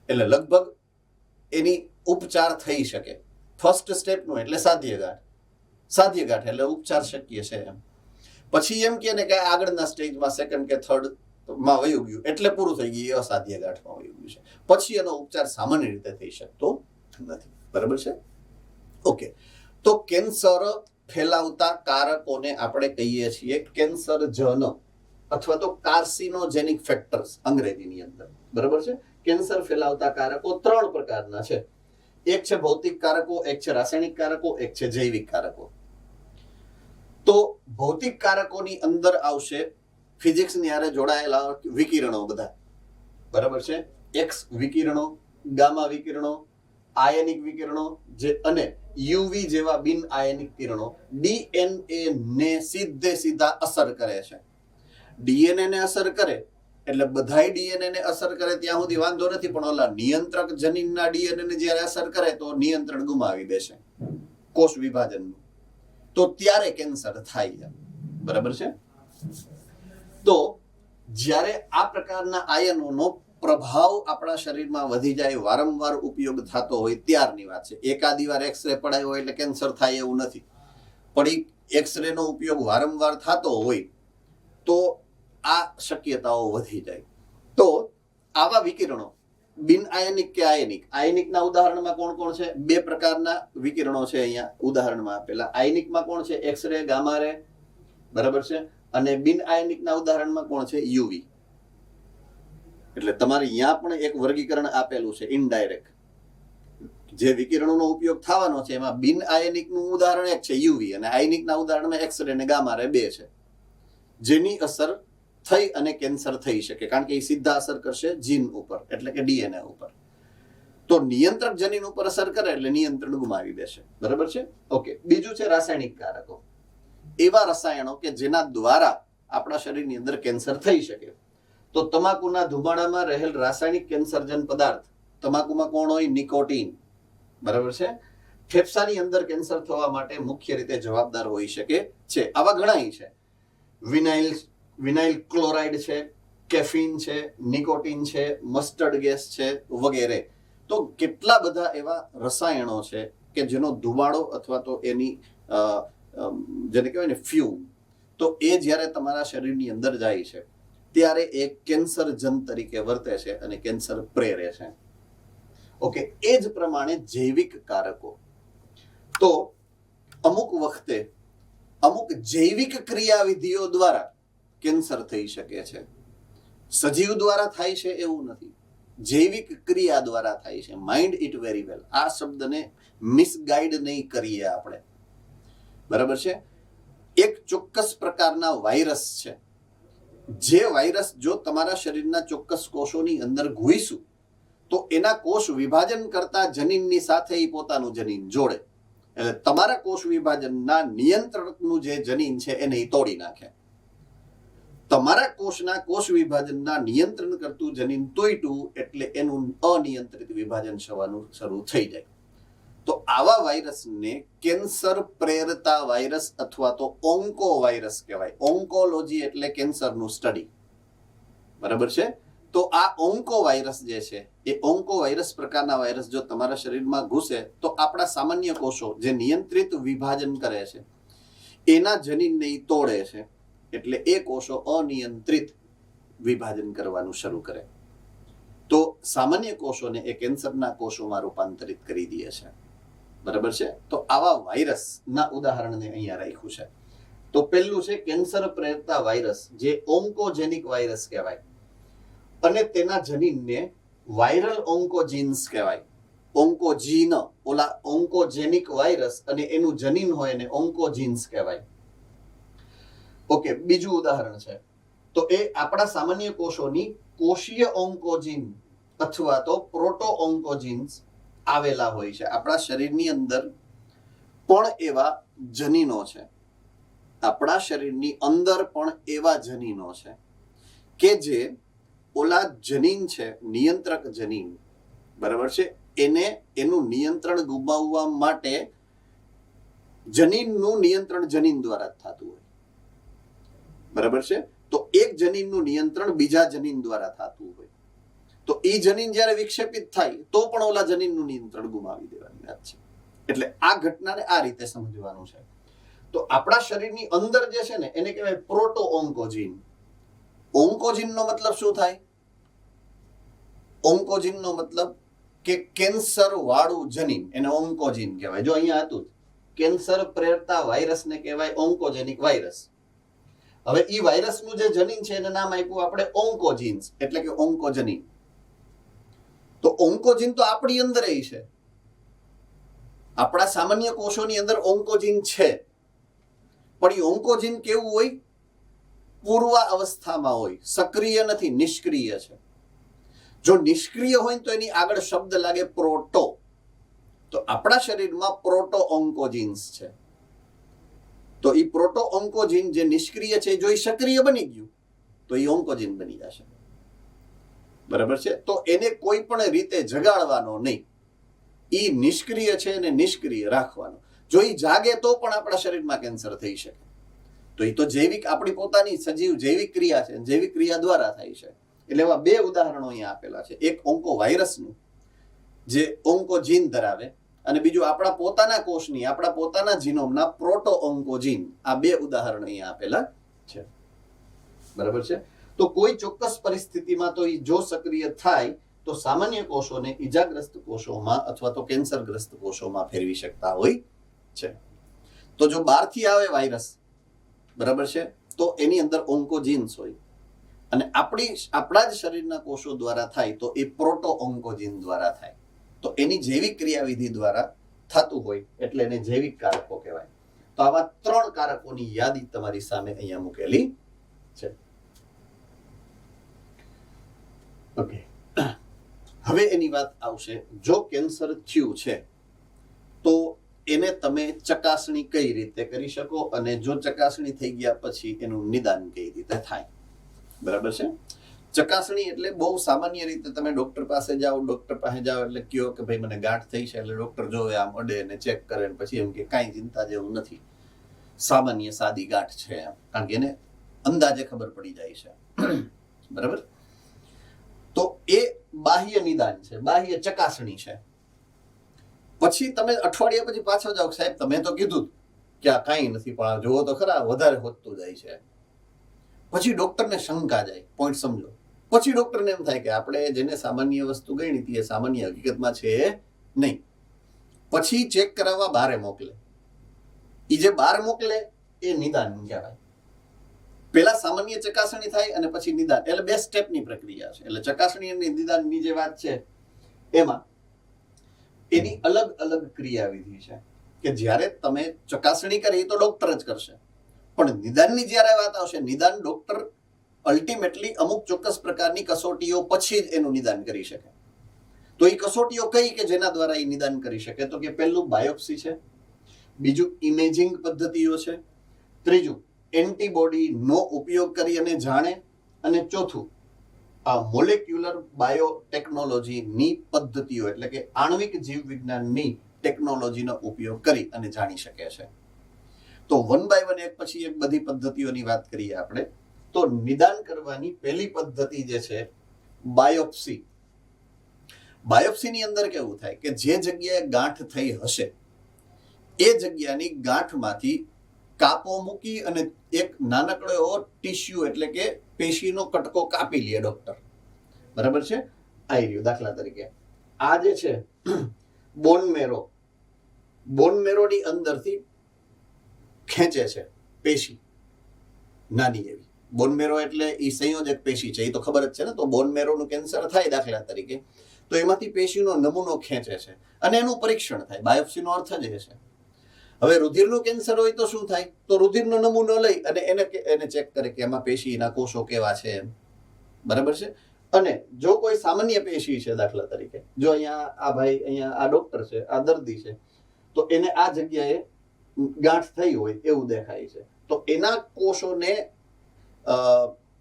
એટલે લગભગ એની ઉપચાર થઈ શકે. ફર્સ્ટ સ્ટેપનું એટલે સાધ્ય ગાંઠ એટલે ઉપચાર શક્ય છે એમ. પછી એમ કે ને કે આગળના સ્ટેજમાં સેકન્ડ કે થર્ડ માં વયું ગયું એટલે પૂરું થઈ ગયું, અસાધ્ય ગાંઠમાં વયું ગયું છે. પછી એનો ઉપચાર સામાન્ય રીતે થઈ શકતો નથી. બરાબર છે. ઓકે. તો કેન્સર ફેલાવતા કારકોને આપણે કહીએ છીએ કેન્સરજન. અથવા તો કાર્સિનોજેનિક ફેક્ટર્સ અંગ્રેજીની અંદર, બરાબર છે. કેન્સર ફેલાવતા કારકો 3 પ્રકારના છે. એક છે ભૌતિક કારકો, એક છે રાસાયણિક કારકો, એક છે જૈવિક કારકો. તો ભૌતિક કારકોની અંદર આવશે ફિઝિક્સની હારે જોડાયેલા વિકિરણો બધા, બરાબર છે. એક્સ વિકિરણો, ગામા વિકિરણો, આયનિક વિકિરણો જે અને યુવી જેવા બિન આયનિક કિરણો ડીએનએ ને સીધા અસર કરે છે. ડીએનએ ને અસર કરે એટલે બધાય ડીએનએ ને અસર કરે ત્યાં સુધી વાંધો નથી, પણ ઓલા નિયંત્રક જનીનના ડીએનએ ને જ્યારે અસર કરે તો નિયંત્રણ ગુમાવી દેશે કોષ વિભાજનનું, તો ત્યારે કેન્સર થાય છે, બરાબર છે. તો જ્યારે આ પ્રકારના આયનોનો પ્રભાવ આપણા શરીરમાં વધી જાય, વારંવાર ઉપયોગ થતો હોય ત્યારની વાત છે. એકાદી વાર એક્સરે પડાયો હોય એટલે કેન્સર થાય એવું નથી, પણ એક્સરે નો ઉપયોગ વારંવાર થતો હોય તો આ શક્યતાઓ વધી જાય. તો આવા વિકિરણો બિન આયનિક કે આયનિક, આયનિકના ઉદાહરણમાં કોણ કોણ છે? 2 પ્રકારના વિકિરણો છે અહીંયા ઉદાહરણમાં આપેલા. આયનિકમાં કોણ છે? એક્સરે, ગામા રે, બરાબર છે. અને બિન આયનિકના ઉદાહરણમાં કોણ છે? યુવી. એટલે તમારે અહીંયા પણ એક વર્ગીકરણ આપેલું છે ઇનડાયરેક્ટ. જે વિકિરણોનો ઉપયોગ થવાનો છે એમાં બિન આયનિકનું ઉદાહરણ એક છે યુવી, અને આયનિકના ઉદાહરણમાં એક્સરે અને ગામા રે 2 છે, જેની અસર થઈ અને કેન્સર થઈ શકે, કારણ કે એ સીધા અસર કરશે જીન ઉપર, એટલે કે ડીએનએ ઉપર. તો નિયંત્રક જનીન ઉપર અસર કરે એટલે નિયંત્રણ ગુમાવી દેશે, બરાબર છે. ઓકે, બીજું છે રાસાયણિક કારકો. એવા રસાયણો કે જેના દ્વારા આપણા શરીરની અંદર કેન્સર થઈ શકે. તો તમાકુના ધુમાડામાં રહેલ રાસાયણિક કેન્સરજન પદાર્થ, તમાકુમાં કોણ હોય? નિકોટીન, બરાબર છે. ફેફસાની અંદર કેન્સર થવા માટે મુખ્ય રીતે જવાબદાર હોઈ શકે છે. આવા ઘણાય છે. વિનાઇલ ક્લોરાઇડ છે, કેફીન છે, નિકોટીન છે, મસ્ટર્ડ ગેસ છે વગેરે. તો કેટલા બધા એવા રસાયણો છે કે જેનો ધુમાડો અથવા તો એની જેને કહેવાય ને ફ્યુમ, તો એ જ્યારે તમારા શરીરની અંદર જાય છે ત્યારે એ કેન્સરજન તરીકે વર્તે છે અને કેન્સર પ્રેરે છે. ઓકે, એ જ પ્રમાણે જૈવિક કારકો. તો અમુક વખતે અમુક જૈવિક ક્રિયાવિધિઓ દ્વારા કેન્સર થઈ શકે છે. સજીવ દ્વારા થાય છે એવું નથી, જૈવિક ક્રિયા દ્વારા થાય છે. Mind it very well. આ શબ્દને મિસગાઈડ નહીં કરીએ આપણે, બરાબર છે. એક ચોક્કસ પ્રકારના વાયરસ છે, જે વાયરસ જો તમારા શરીરના ચોક્કસ કોષોની અંદર ઘૂઈશું તો એના કોષ વિભાજન કરતા જનીનની સાથે એ પોતાનું જનીન જોડે, એટલે તમારા કોષ વિભાજનના નિયંત્રકનું જે જનીન છે એને તોડી નાખે. તમારા કોષના કોષ વિભાજનના નિયંત્રણ કરતું જનીન તોડ્યું એટલે એનું અનિયંત્રિત વિભાજન થવાનું શરૂ થઈ જાય. તો આવા વાયરસને કેન્સર પ્રેરતા વાયરસ અથવા તો ઓન્કો વાયરસ કહેવાય. ઓન્કોલોજી એટલે કેન્સરનું સ્ટડી, બરાબર છે. તો આ ઓન્કો વાયરસ જે છે એ ઓન્કો વાયરસ પ્રકારના વાયરસ જો તમારા શરીરમાં ઘૂસે તો આપણા સામાન્ય કોષો જે નિયંત્રિત વિભાજન કરે છે એના જનીનને તોડે છે, એટલે એ કોષો અનિયંત્રિત વિભાજન કરવાનું શરૂ કરે. તો સામાન્ય કોષોને એ કેન્સરના કોષોમાં રૂપાંતરિત કરી દે છે, બરાબર છે. તો આવા વાયરસના ઉદાહરણને અહીંયા રાખ્યું છે. તો પહેલું છે કેન્સર પ્રેરતા વાયરસ, જે ઓન્કોજેનિક વાયરસ કહેવાય, અને તેના જનીનને વાયરલ ઓન્કોજીન્સ કહેવાય. ઓન્કોજીન, ઓલા ઓન્કોજેનિક વાયરસ અને એનું જનીન હોય એને ઓન્કોજીન્સ કહેવાય. ઓકે, બીજું ઉદાહરણ છે તો એ આપણા સામાન્ય કોષોની કોષીય ઓન્કોજીન અથવા તો પ્રોટો ઓન્કોજીન્સ આવેલા હોય છે. આપણા શરીરની અંદર પણ એવા જનીનો છે, આપણા શરીરની અંદર પણ એવા જનીનો છે કે જે ઓલા જનીન છે, નિયંત્રક જનીન, બરાબર છે, એને એનું નિયંત્રણ ગુમાવવા માટે જનીનનું નિયંત્રણ જનીન દ્વારા થતું હોય, બરાબર છે. તો એક જનીનનું નિયંત્રણ બીજા જનીન દ્વારા થતું હોય, તો એ જનીન જ્યારે વિક્ષેપિત થાય તો પણ ઓલા જનીનનું નિયંત્રણ ગુમાવી દેવાની વાત છે. એટલે આ ઘટનાને આ રીતે સમજવાનું છે. તો આપણા શરીરની અંદર જે છે ને એને કહેવાય પ્રોટો ઓન્કોજીન. ઓન્કોજીનનો મતલબ શું થાય? ઓન્કોજીનનો મતલબ કે કેન્સર વાળું જનીન, એને ઓન્કોજીન કહેવાય. જો અહીંયા હતું કેન્સર પ્રેરતા વાયરસને કહેવાય ઓન્કોજેનિક વાયરસ, હવે ઈ વાયરસનું જે જનીન છે એને નામ આપ્યું આપણે ઓન્કોજીન્સ, એટલે કે ઓન્કોજનીન. તો ઓન્કોજીન તો આપણી અંદર છે, આપણા સામાન્ય કોષોની અંદર ઓન્કોજીન છે, પણ એ ઓન્કોજીન કેવું હોય? પૂર્વ અવસ્થામાં હોય, સક્રિય નથી, નિષ્ક્રિય છે. જો નિષ્ક્રિય હોય તો એની આગળ શબ્દ લાગે પ્રોટો. તો આપણા શરીરમાં પ્રોટો ઓન્કોજીન્સ છે. તો એ પ્રોટો ઓન્કોજીન જે નિષ્ક્રિય છે, જો એ સક્રિય બની ગયું તો એ ઓન્કોજીન બની જશે. બરાબર છે? તો એને કોઈ પણ રીતે જગાડવાનો નહીં. એ નિષ્ક્રિય છે એને નિષ્ક્રિય રાખવાનો. જો એ જાગે તો પણ આપણા શરીરમાં કેન્સર થઈ શકે. તો એ તો જૈવિક, આપણી પોતાની સજીવ જૈવિક ક્રિયા છે, જૈવિક ક્રિયા દ્વારા થાય છે. એટલે એવા બે ઉદાહરણો અહીંયા આપેલા છે. એક ઓન્કો વાયરસનું જે ઓન્કોજીન ધરાવે, અને બીજું આપણા પોતાના કોષની, આપણા પોતાના જીનોમના પ્રોટો ઓન્કોજીન. આ બે ઉદાહરણ અહીંયા આપેલા છે. બરાબર છે? તો કોઈ ચોક્કસ પરિસ્થિતિમાં તો એ જો સક્રિય થાય તો સામાન્ય કોષોને ઈજાગ્રસ્ત કોષોમાં અથવા તો કેન્સરગ્રસ્ત કોષોમાં ફેરવી શકતા હોય છે. તો જો બહારથી આવે વાયરસ, બરાબર છે, તો એની અંદર ઓન્કોજીન્સ હોય, અને આપણા જ શરીરના કોષો દ્વારા થાય તો એ પ્રોટો ઓન્કોજીન દ્વારા થાય. તો એની જૈવિક ક્રિયાવિધિ દ્વારા થતું હોય એટલે એને જૈવિક કારકો કહેવાય. તો આવા 3 કારકોની યાદી તમારી સામે અહીંયા મૂકેલી છે. ઓકે, હવે એની વાત આવશે. જો કેન્સર થયું છે તો એને તમે ચકાસણી કઈ રીતે કરી શકો, અને જો ચકાસણી થઈ ગયા પછી એનું નિદાન કઈ રીતે થાય. બરાબર છે? ચકાસણી એટલે બહુ સામાન્ય રીતે તમે ડોક્ટર પાસે જાઓ એટલે કયો કે ભાઈ મને ગાંઠ થઈ છે, એટલે ડોક્ટર જોવે, આમ અડે અને ચેક કરે, અને પછી એમ કે કાંઈ ચિંતા જેવું નથી, સામાન્ય સાદી ગાંઠ છે, કારણ કે એને અંદાજે ખબર પડી જાય છે. બરાબર? તો એ બાહ્ય નિદાન છે, બાહ્ય ચકાસણી છે. પછી તમે અઠવાડિયા પછી પાછા જાઓ, સાહેબ તમે તો કીધું કે આ કાંઈ નથી, પણ જોવો તો ખરા વધારે વધતું જાય છે. પછી ડોક્ટરને શંકા જાય, પોઈન્ટ સમજો. પછી ડોક્ટરને એમ થાય કે આપણે જેને સામાન્ય વસ્તુ ગણી હતી એ સામાન્ય હકીકતમાં છે નહીં. પછી ચેક કરાવવા બહાર મોકલે. એ જે બહાર મોકલે એ નિદાન કહેવાય. પહેલા સામાન્ય ચકાસણી થાય અને પછી નિદાન, એટલે 2 સ્ટેપની પ્રક્રિયા છે. એટલે ચકાસણી અને નિદાનની જે વાત છે એમાં એની અલગ અલગ ક્રિયાવિધિ છે કે જ્યારે તમે ચકાસણી કરી તો ડોક્ટર જ કરશે, પણ નિદાનની જ્યારે વાત આવશે, નિદાન ડોક્ટર અલ્ટિમેટલી અમુક ચોક્કસ પ્રકારની કસોટીઓ પછી જ એનું નિદાન કરી શકે. તો એ કસોટીઓ કઈ કે જેના દ્વારા એ નિદાન કરી શકે? તો કે પહેલું બાયોપ્સી છે, બીજું ઇમેજિંગ પદ્ધતિઓ છે, ત્રીજું એન્ટીબોડીનો ઉપયોગ કરી અને જાણે, અને ચોથું આ મોલેક્યુલર બાયોટેકનોલોજીની પદ્ધતિઓ, એટલે કે આણ્વિક જીવ વિજ્ઞાનની ટેકનોલોજીનો ઉપયોગ કરી અને જાણી શકે છે. તો 1 by 1 એક પછી એક બધી પદ્ધતિઓની વાત કરીએ આપણે. તો નિદાન કરવાની પહેલી પદ્ધતિ જે છે બાયોપ્સી. બાયોપ્સીની અંદર કેવું થાય કે જે જગ્યાએ ગાંઠ થઈ હશે એ જગ્યાની ગાંઠમાંથી કાપો મૂકી અને એક નાનકડો એવો ટીશ્યુ, એટલે કે પેશીનો કટકો કાપી લે ડોક્ટર. બરાબર છે? આવી રહ્યું દાખલા તરીકે આ જે છે બોન મેરોની અંદરથી ખેંચે છે પેશી, નાની એવી. બોન મેરો એટલે એ સંયોજક પેશી છે, એ તો ખબર જ છે ને. તો બોન મેરોનું કેન્સર થાય દાખલા તરીકે, તો એમાંથી પેશીનો નમૂનો ખેંચે છે અને એનું પરીક્ષણ થાય. બાયોપ્સીનો અર્થ જ એ છે. હવે રુધિરનું કેન્સર હોય તો શું થાય? તો રુધિરનો નમૂનો લઈ અને એને ચેક કરે કે એમાં પેશીના કોષો કેવા છે એમ. બરાબર છે? અને જો કોઈ સામાન્ય પેશી છે, દાખલા તરીકે જો અહીંયા આ ભાઈ, અહીંયા આ ડોક્ટર છે, આ દર્દી છે, તો એને આ જગ્યાએ ગાંઠ થઈ હોય એવું દેખાય છે, તો એના કોષોને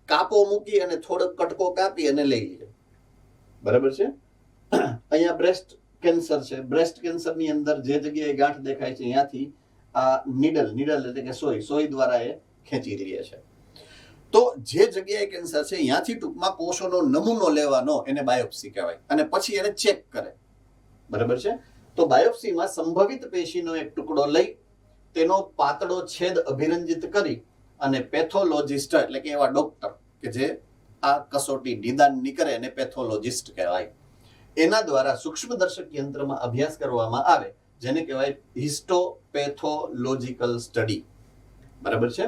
કાપો મૂકી અને થોડોક કટકો કાપી અને લઈ લે. બરાબર છે? અહીંયા બ્રેસ્ટ કેન્સર છે. બ્રેસ્ટ કેન્સરની અંદર જે જગ્યાએ ગાંઠ દેખાય છે ત્યાંથી આ નીડલ એટલે કે સોય દ્વારા એ ખેંચી લે છે. તો જે જગ્યાએ કેન્સર છે ત્યાંથી ટૂંકમાં કોષોનો નમૂનો લેવાનો, એને બાયોપ્સી કહેવાય, અને પછી એને ચેક કરે. બરાબર છે? તો બાયોપ્સીમાં સંભવિત પેશીનો એક ટુકડો લઈ તેનો પાતળો છેદ અભિરંજિત કરી અને પેથોલોજિસ્ટ, એટલે કે એવા ડોક્ટર કે જે આ કસોટી નિદાનની કરે એને પેથોલોજિસ્ટ કહેવાય, એના દ્વારા સૂક્ષ્મદર્શક યંત્રમાં અભ્યાસ કરવામાં આવે, જેને કહેવાય હિસ્ટોપેથોલોજીકલ સ્ટડી. બરાબર છે?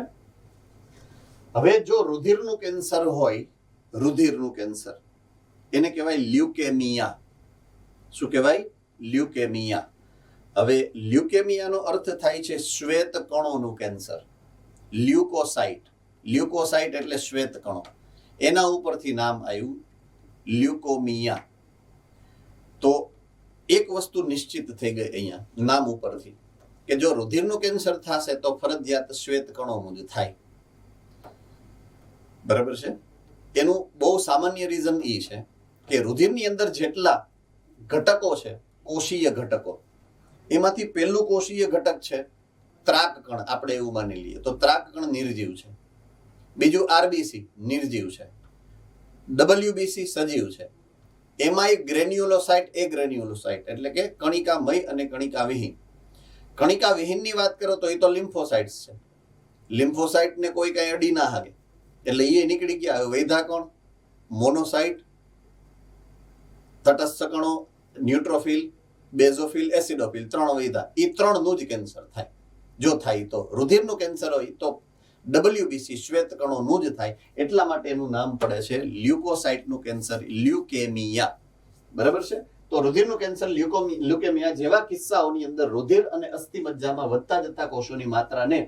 હવે જો રુધિરનું કેન્સર હોય, રુધિરનું કેન્સર, એને કહેવાય લ્યુકેમિયા. શું કહેવાય? લ્યુકેમિયા. હવે લ્યુકેમિયાનો અર્થ થાય છે શ્વેત કણોનું કેન્સર. લ્યુકોસાઇટ, લ્યુકોસાઇટ એટલે શ્વેત કણો, એના ઉપરથી નામ આવ્યું લ્યુકોમિયા. તો એક વસ્તુ નિશ્ચિત થઈ ગઈ અહીંયા નામ ઉપરથી કે જો રુધિરનું કેન્સર થશે તો ફરજિયાત શ્વેત કણોનું જ થાય. બરાબર છે? એનું બહુ સામાન્ય રીઝન એ છે કે રુધિરની અંદર જેટલા ઘટકો છે, કોષીય ઘટકો, એમાંથી પહેલું કોષીય ઘટક છે ત્રાક કણ. આપણે એવું માની લઈએ તો ત્રાક કણ નિર્જીવ છે. બીજું આરબીસી નિર્જીવ છે. ડબલ્યુબીસી સજીવ છે. એમાં ગ્રેન્યુલોસાઇટ, એ ગ્રેન્યુલોસાઇટ એટલે કે કણિકામય અને કણિકા વિહીન. કણિકા વિહીનની વાત કરો તો એ તો લિમ્ફોસાઇટ્સ છે. લિમ્ફોસાઇટને કોઈ કઈ અડી ના હાગે એટલે એ નીકળી ગયા. વૈધા કણ, મોનોસાઇટ, તટસ્થ કણો, ન્યુટ્રોફિલ, બેઝોફિલ, એસિડોફિલ, 3 વૈધા. એ 3નું જ કેન્સર થાય. જો થાય તો રુધિરનું કેન્સર હોય તો ડબલ્યુબીસી શ્વેત કણોનું જ થાય. એટલા માટે એનું નામ પડે છે લ્યુકોસાઇટનું કેન્સર, લ્યુકેમિયા. બરાબર છે? તો રુધિરનું કેન્સર, લ્યુકેમિયા જેવા કિસ્સાઓની અંદર રુધિર અને અસ્થિમજ્જામાં વધતા જતા કોષોની માત્રાને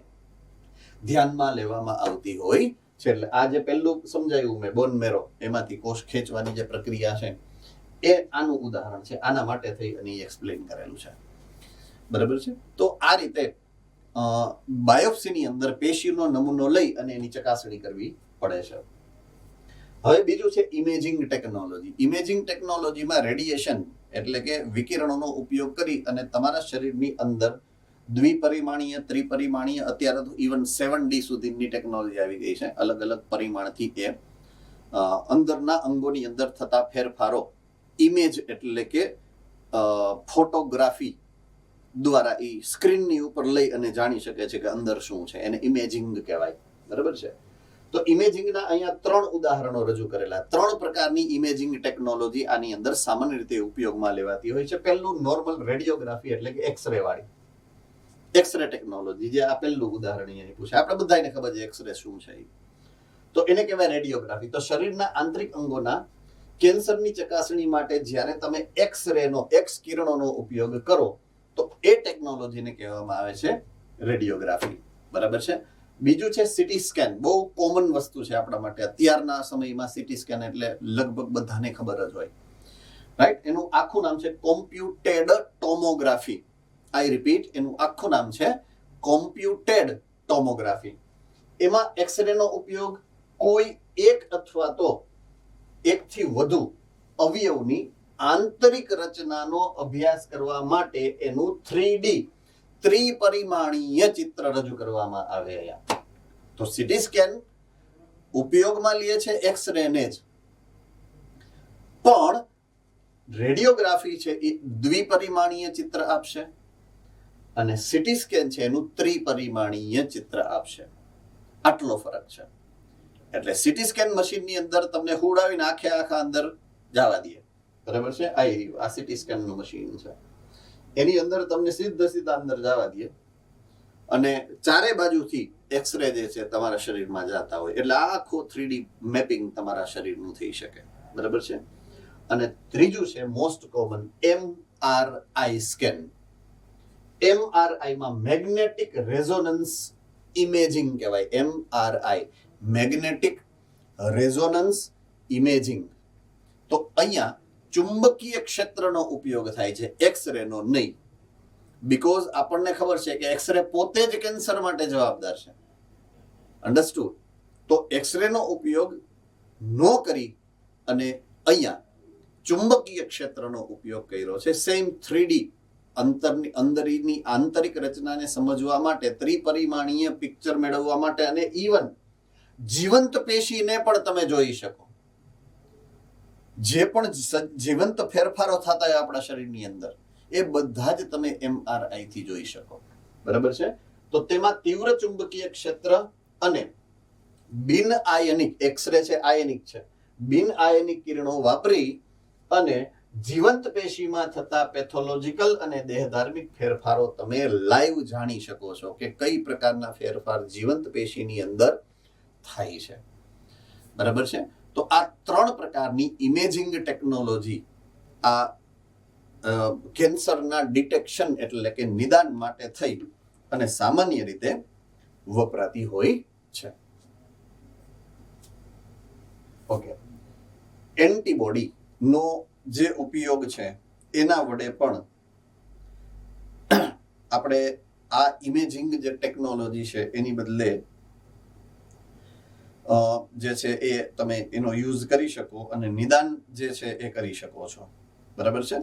ધ્યાનમાં લેવામાં આવતી હોય છે. એટલે આ જે પહેલું સમજાયું મેં, બોન મેરો, એમાંથી કોષ ખેંચવાની જે પ્રક્રિયા છે એ આનું ઉદાહરણ છે. આના માટે થઈ અને એક્સપ્લેન કરેલું છે. બરાબર છે? તો આ રીતે બાયોપ્સીની અંદર પેશીનો નમૂનો લઈ અને એની ચકાસણી કરવી પડે છે. હવે બીજું છે ઇમેજિંગ ટેકનોલોજી. ઇમેજિંગ ટેકનોલોજીમાં રેડિયેશન એટલે કે વિકિરણોનો ઉપયોગ કરી અને તમારા શરીરની અંદર દ્વિપરિમાણીય, ત્રિપરિમાણીય, અત્યારે તો ઇવન 7D સુધીની ટેકનોલોજી આવી ગઈ છે. અલગ અલગ પરિમાણથી એ અંદરના અંગોની અંદર થતા ફેરફારો ઇમેજ એટલે કે ફોટોગ્રાફી દ્વારા એ સ્ક્રીનની ઉપર લઈ અને જાણી શકે છે કે અંદર શું છે. એને ઇમેજિંગ કહેવાય. બરાબર છે? તો ઇમેજિંગના અહીંયા 3 ઉદાહરણો રજૂ કરેલા. 3 પ્રકારની ઇમેજિંગ ટેકનોલોજી આની અંદર સામાન્ય રીતે ઉપયોગમાં લેવાતી હોય છે. પહેલું નોર્મલ રેડિયોગ્રાફી એટલે કે એક્સરે વાળી એક્સરે ટેકનોલોજી, જે આ પહેલું ઉદાહરણ અહીંયા પૂછે. આપણે બધાને ખબર છે એક્સરે શું છે. તો એને કહેવાય રેડિયોગ્રાફી. તો શરીરના આંતરિક અંગોના કેન્સરની ચકાસણી માટે જ્યારે તમે એક્સરેનો, એક્સ કિરણોનો ઉપયોગ કરો તો એ ટેકનોલોજીને કહેવામાં આવે છે રેડિયોગ્રાફી. બરાબર છે? બીજું છે સીટી સ્કેન. બહુ કોમન વસ્તુ છે આપણા માટે. અત્યારના સમયમાં સીટી સ્કેન એટલે લગભગ બધાને ખબર જ હોય. રાઈટ? એનું આખું નામ છે કોમ્પ્યુટેડ ટોમોગ્રાફી. આઈ રિપીટ, એનું આખું નામ છે કોમ્પ્યુટેડ ટોમોગ્રાફી. એમાં એક્સરેનો ઉપયોગ કોઈ એક અથવા તો એકથી વધુ અવયવની આંતરિક રચનાનો અભ્યાસ કરવા માટે એનું 3D, ત્રિપરિમાણીય ચિત્ર રજૂ કરવામાં આવે. તો સીટી સ્કેન ઉપયોગમાં લે છે એક્સરેને જ, પણ રેડિયોગ્રાફી છે એ દ્વિપરિમાણીય ચિત્ર આપશે અને સીટી સ્કેન છે એનું ત્રિપરિમાણીય ચિત્ર આપશે. આટલો ફરક છે. એટલે સીટી સ્કેન મશીનની અંદર તમને હુડાવીને આખા અંદર જવા દે. બરાબર છે? આ સીટી સ્કેનનું મશીન છે. એની અંદર તમને સીધા અંદર જવા દે અને ચારે બાજુથી એક્સરે જે છે તમારા શરીરમાં જતા હોય. એટલે આખો 3D મેપિંગ તમારા શરીરનું થઈ શકે. બરાબર છે? અને ત્રીજું છે મોસ્ટ કોમન MRI સ્કેન. MRIમાં મેગ્નેટિક રેઝોનન્સ ઇમેજિંગ કહેવાય. MRI, magnetic resonance imaging. તો અહીંયા ચુંબકીય ક્ષેત્રનો ઉપયોગ થાય છે, એક્સરેનો નહીં. બીકોઝ આપણને ખબર છે કે એક્સરે પોતે જ કેન્સર માટે જવાબદાર છે. અન્ડરસ્ટુડ? તો એક્સરેનો ઉપયોગ ન કરી અને અહીંયા ચુંબકીય ક્ષેત્રનો ઉપયોગ કર્યો છે. સેમ 3D અંદરની આંતરિક રચનાને સમજવા માટે, ત્રિપરિમાણીય પિક્ચર મેળવવા માટે અને ઇવન જીવંત પેશીને પણ તમે જોઈ શકો. જે પણ જીવંત ફેરફારો થતા હોય આપણા શરીરની અંદર એ બધા જ તમે MRI થી જોઈ શકો. બરાબર છે? તો તેમાં તીવ્ર ચુંબકીય ક્ષેત્ર અને બિન આયનિક, એક્સરે છે આયનિક છે, બિન આયનિક કિરણો વાપરી અને જીવંત પેશીમાં થતા પેથોલોજીકલ અને દેહધાર્મિક ફેરફારો તમે લાઈવ જાણી શકો છો કે કઈ પ્રકારના ફેરફાર જીવંત પેશીની અંદર થાય છે. બરાબર છે. તો આ 3 પ્રકારની ઇમેજિંગ ટેકનોલોજી આ કેન્સરના ડિટેક્શન એટલે કે નિદાન માટે થઈ અને સામાન્ય રીતે વપરાતી હોય છે. ઓકે, એન્ટીબોડી નો જે ઉપયોગ છે એના વડે પણ આપણે આ ઇમેજિંગ જે ટેકનોલોજી છે એની બદલે જે છે એ તમે એનો યુઝ કરી શકો અને નિદાન જે છે એ કરી શકો છો. બરાબર છે.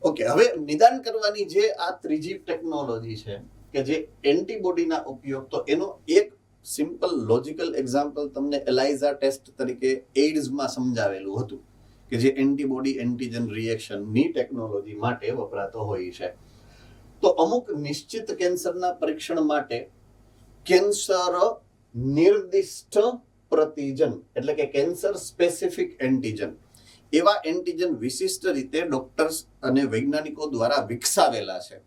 ઓકે, હવે નિદાન કરવાની જે આ ત્રીજી ટેકનોલોજી છે કે જે એન્ટીબોડીના ઉપયોગ, તો એનો એક સિમ્પલ લોજિકલ એક્ઝામ્પલ તમને એલાઇઝા ટેસ્ટ તરીકે એઇડ્સમાં સમજાવેલું હતું કે જે એન્ટીબોડી એન્ટીજન રિએક્શનની ટેકનોલોજી માટે વપરાતો હોય છે. તો અમુક નિશ્ચિત કેન્સરના પરીક્ષણ માટે કેન્સર નિર્દિષ્ટ પ્રતિજન એટલે કે કેન્સર સ્પેસિફિક એન્ટીજન, એવા એન્ટીજન વિશિષ્ટ રીતે ડોક્ટર્સ અને વૈજ્ઞાનિકો દ્વારા વિકસાવેલા છે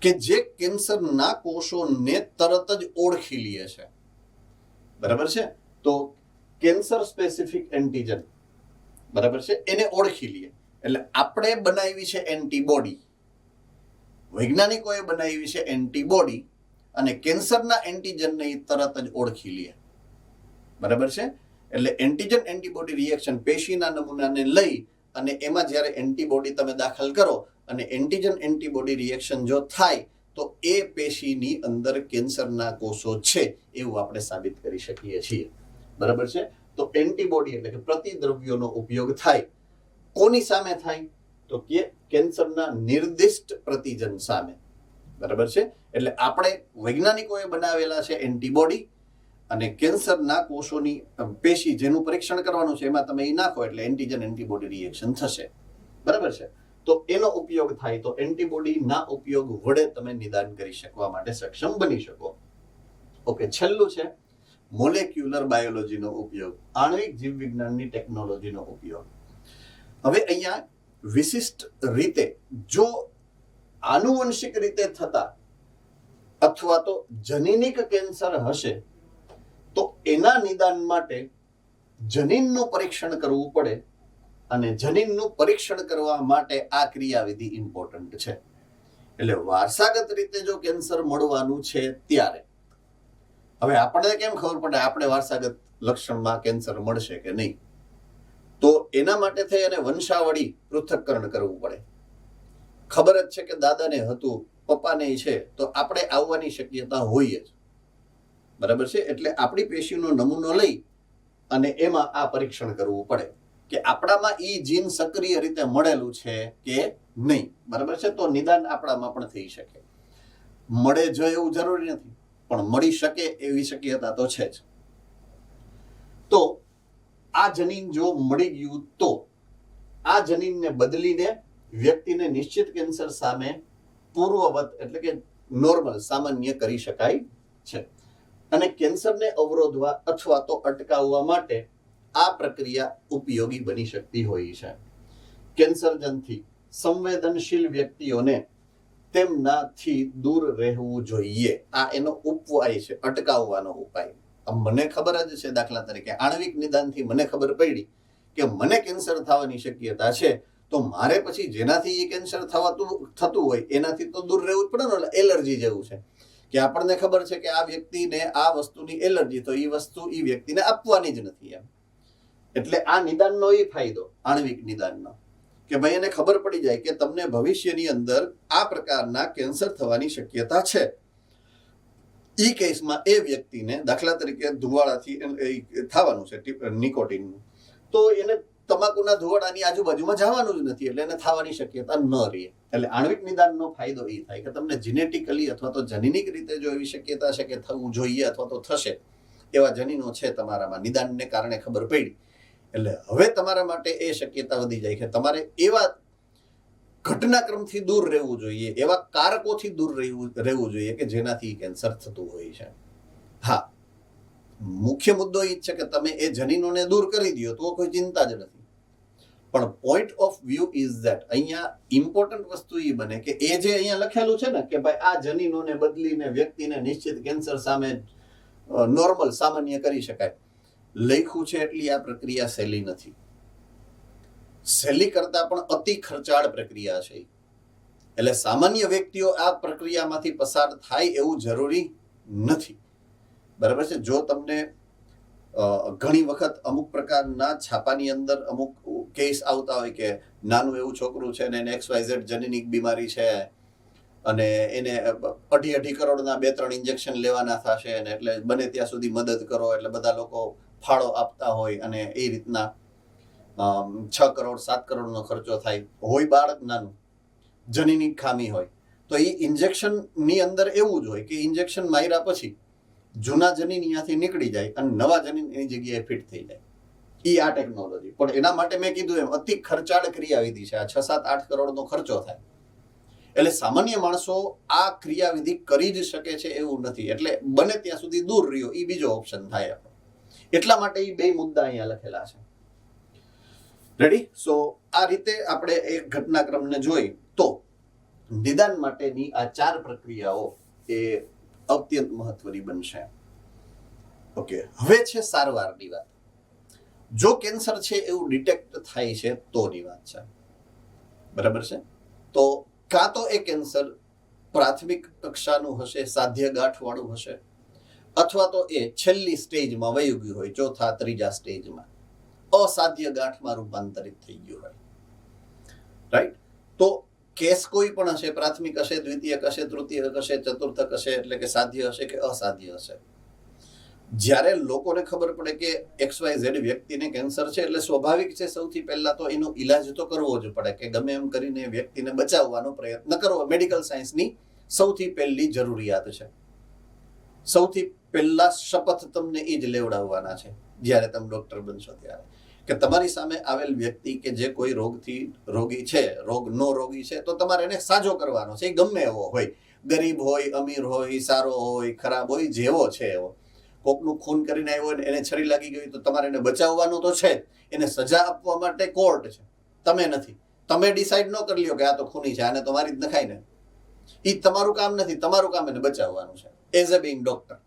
કે જે કેન્સરના કોષોને તરત જ ઓળખી લે છે. બરાબર છે. તો કેન્સર સ્પેસિફિક એન્ટીજન, બરાબર છે, એને ઓળખી લે એટલે આપણે બનાવી છે એન્ટીબોડી, વૈજ્ઞાનિકોએ બનાવી છે એન્ટીબોડી અને કેન્સરના એન્ટીજનને તરત જ ઓળખી લે. બરાબર છે. એટલે એન્ટીજન એન્ટીબોડી રિએક્શન પેશીના નમૂનાને લઈ અને એમાં જ્યારે એન્ટીબોડી તમે દાખલ કરો અને એન્ટીજન એન્ટીબોડી રિએક્શન જો થાય તો એ પેશીની અંદર કેન્સરના કોષો છે એવું આપણે સાબિત કરી શકીએ છીએ. બરાબર છે. તો એન્ટીબોડી એટલે કે પ્રતિદ્રવ્યોનો ઉપયોગ થાય. કોની સામે થાય? તો કે કેન્સરના નિર્દિષ્ટ પ્રતિજન સામે. બરાબર છે. એટલે આપણે વૈજ્ઞાનિકોએ બનાવેલા છે એન્ટીબોડી અને કેન્સરના કોષોની પેશી જેનું પરીક્ષણ કરવાનું છે એમાં તમે એ નાખો એટલે એન્ટીજન એન્ટીબોડી રિએક્શન થશે. બરાબર છે. તો એનો ઉપયોગ થાય તો એન્ટીબોડીના ઉપયોગ વડે તમે નિદાન કરી શકવા માટે સક્ષમ બની શકો. ઓકે, છેલ્લું છે મોલેક્યુલર બાયોલોજીનો ઉપયોગ, આણ્વિક જીવવિજ્ઞાનની ટેકનોલોજીનો ઉપયોગ. હવે અહીંયા વિશિષ્ટ રીતે જો આનુવંશિક રીતે થતા અથવા તો જનીનિક કેન્સર હશે તો એના નિદાન માટે જનીનનું પરીક્ષણ કરવું પડે અને જનીનનું પરીક્ષણ કરવા માટે આ ક્રિયાવિધિ ઇમ્પોર્ટન્ટ છે. એટલે વારસાગત રીતે જો કેન્સર મળવાનું છે ત્યારે હવે આપણને કેમ ખબર પડે આપણે વારસાગત લક્ષણમાં કેન્સર મળશે કે નહીં? તો એના માટે થઈ અને વંશાવળી પૃથક્કરણ કરવું પડે. ખબર જ છે કે દાદાને હતું, પપ્પાને છે, તો આપણે આવવાની શક્યતા હોય જ. બરાબર છે. એટલે આપણી પેશીનો નમૂનો લઈ અને એમાં આ પરીક્ષણ કરવું પડે કે આપણામાં ઈ જીન સક્રિય રીતે મળેલું છે કે નહીં. બરાબર છે. તો નિદાન આપણામાં પણ થઈ શકે. મળે જો એવું જરૂરી નથી, પણ મળી શકે એવી શક્યતા તો છે જ. તો આ જનીન જો મળી ગયું તો આ જનીનને બદલીને વ્યક્તિને નિશ્ચિત કેન્સર સામે પૂર્વવત એટલે કે નોર્મલ સામાન્ય કરી શકાય છે. અને કેન્સરને અવરોધવા અથવા તો અટકાવવા માટે આ પ્રક્રિયા ઉપયોગી બની શકતી હોય છે. કેન્સરજનથી સંવેદનશીલ વ્યક્તિઓને તેમનાથી દૂર રહેવું જોઈએ. આ એનો ઉપાય છે, અટકાવવાનો ઉપાય. મને ખબર જ છે, દાખલા તરીકે આણ્વિક નિદાનથી મને ખબર પડી કે મને કેન્સર થવાની શક્યતા છે, તો મારે પછી જેનાથી એ કેન્સર થતું હોય એનાથી તો દૂર રહેવું જ પડે ને. એલર્જી જેવું છે કે આપણને ખબર છે કે આ વ્યક્તિને આ વસ્તુની એલર્જી, તો એ વસ્તુ એ વ્યક્તિને આપવાની જ નથી એમ. એટલે આ નિદાનનો એ ફાયદો આણ્વિક નિદાનનો કે ભાઈ એને ખબર પડી જાય કે તમને ભવિષ્યની અંદર આ પ્રકારના કેન્સર થવાની શક્યતા છે. ઈ કેસમાં એ વ્યક્તિને દાખલા તરીકે ધુવાડાથી થવાનું છે નિકોટિનનું, તો એને તમાકુના ધુવાડાની આજુબાજુમાં જવાનું જ નથી, એટલે એને થવાની શક્યતા ન રહે. એટલે આણ્વિક નિદાનનો ફાયદો એ થાય કે તમને જીનેટિકલી અથવા તો જનીનિક રીતે જો એવી શક્યતા છે કે થવું જોઈએ અથવા તો થશે એવા જનીનો છે તમારામાં, નિદાનને કારણે ખબર પડી, એટલે હવે તમારા માટે એ શક્યતા વધી જાય કે તમારે એવા ઘટનાક્રમથી દૂર રહેવું જોઈએ, એવા કારકોથી દૂર રહેવું જોઈએ કે જેનાથી કેન્સર થતું હોય છે. હા, મુખ્ય મુદ્દો એ જ છે કે તમે એ જનીનોને દૂર કરી દો તો કોઈ ચિંતા જ નથી. પણ point of view is that અહીંયા ઇમ્પોર્ટન્ટ વસ્તુ એ બને કે એ જે અહીંયા લખેલું છે ને કે ભાઈ આ જનીનોને બદલીને વ્યક્તિને નિશ્ચિત કેન્સર સામે નોર્મલ સામાન્ય કરી શકાય. લખ્યું છે એટલી આ પ્રક્રિયા સહેલી નથી. સહેલી કરતા પણ અતિ ખર્ચાળ પ્રક્રિયા છે. એટલે સામાન્ય વ્યક્તિઓ આ પ્રક્રિયામાંથી પસાર થાય એવું જરૂરી નથી. બરાબર છે. જો તમને ઘણી વખત અમુક પ્રકારના છાપાની અંદર અમુક કેસ આવતા હોય કે નાનું એવું છોકરું છે ને એને XYZ જનીનિક બીમારી છે અને એને 2.5 કરોડના 2-3 ઇન્જેક્શન લેવાના થશે અને એટલે બને ત્યાં સુધી મદદ કરો, એટલે બધા લોકો ફાળો આપતા હોય અને એ રીતના 6 કરોડ 7 કરોડનો ખર્ચો થાય. હોય બાળક નાનું, જનીનિક ખામી હોય, તો એ ઇન્જેક્શનની અંદર એવું જ હોય કે ઇન્જેક્શન માર્યા પછી જૂના જનીન અહીંયાથી નીકળી જાય અને નવા જનીન એની જગ્યાએ ફિટ થઈ જાય. એ આ ટેકનોલોજી. પણ એના માટે મેં કીધું એમ અતિ ખર્ચાળ ક્રિયાવિધિ છે. આ 6-7-8 કરોડનો ખર્ચો થાય. એટલે સામાન્ય માણસો આ ક્રિયાવિધિ કરી જ શકે છે એવું નથી. એટલે બને ત્યાં સુધી દૂર રહ્યો એ બીજો ઓપ્શન થાય આપણો. એટલા માટે એ બે મુદ્દા અહીંયા લખેલા છે. રેડી? સો આ રીતે આપણે એક ઘટનાક્રમને જોઈ તો નિદાન માટેની આ 4 પ્રક્રિયાઓ એ અત્યંત મહત્વની બનશે. ઓકે, હવે છે સારવારની વાત. જો કેન્સર છે એવું ડિટેક્ટ થાય છે તોની વાત છે. બરાબર છે? તો કાં તો એ કેન્સર પ્રાથમિક કક્ષાનું હશે, સાધ્ય ગાંઠવાળું હશે, અથવા તો એ છેલ્લી સ્ટેજમાં વયું ગયું હોય, ચોથા 3જા સ્ટેજમાં અસાધ્ય ગાંઠમાં રૂપાંતરિત થઈ ગયું હોય. રાઈટ? તો કેસ કોઈ પણ હશે, પ્રાથમિક હશે, દ્વિતીયક હશે, તૃતીયક હશે, ચતુર્થક હશે, એટલે કે સાધ્ય હશે કે અસાધ્ય હશે. જ્યારે લોકોને ખબર પડે કે XYZ વ્યક્તિને કેન્સર છે એટલે સ્વાભાવિક છે સૌથી પહેલા તો એનો ઈલાજ તો કરવો જ પડે કે ગમે એમ કરીને વ્યક્તિને બચાવવાનો પ્રયત્ન કરવો. મેડિકલ સાયન્સની સૌથી પહેલી જરૂરિયાત છે. સૌથી પહેલા શપથ તમને એ જ લેવડાવવાના છે જ્યારે તમે ડોક્ટર બનશો ત્યારે, કે તમારી સામે આવેલ વ્યક્તિ કે જે કોઈ રોગથી રોગી છે, રોગનો રોગી છે, તો તમારે એને સાજો કરવાનો છે. એ ગમે એવો હોય, ગરીબ હોય, અમીર હોય, સારો હોય, ખરાબ હોય, જેવો છે એવો. કોકનું ખૂન કરીને આવ્યો ને એને છરી લાગી ગઈ તો તમારે એને બચાવવાનું તો છે જ. એને સજા આપવા માટે કોર્ટ છે, તમે નથી. તમે ડિસાઈડ ન કરી લ્યો કે આ તો ખૂની છે, આને તો મારી જ નખાય ને. એ તમારું કામ નથી. તમારું કામ એને બચાવવાનું છે as a being doctor.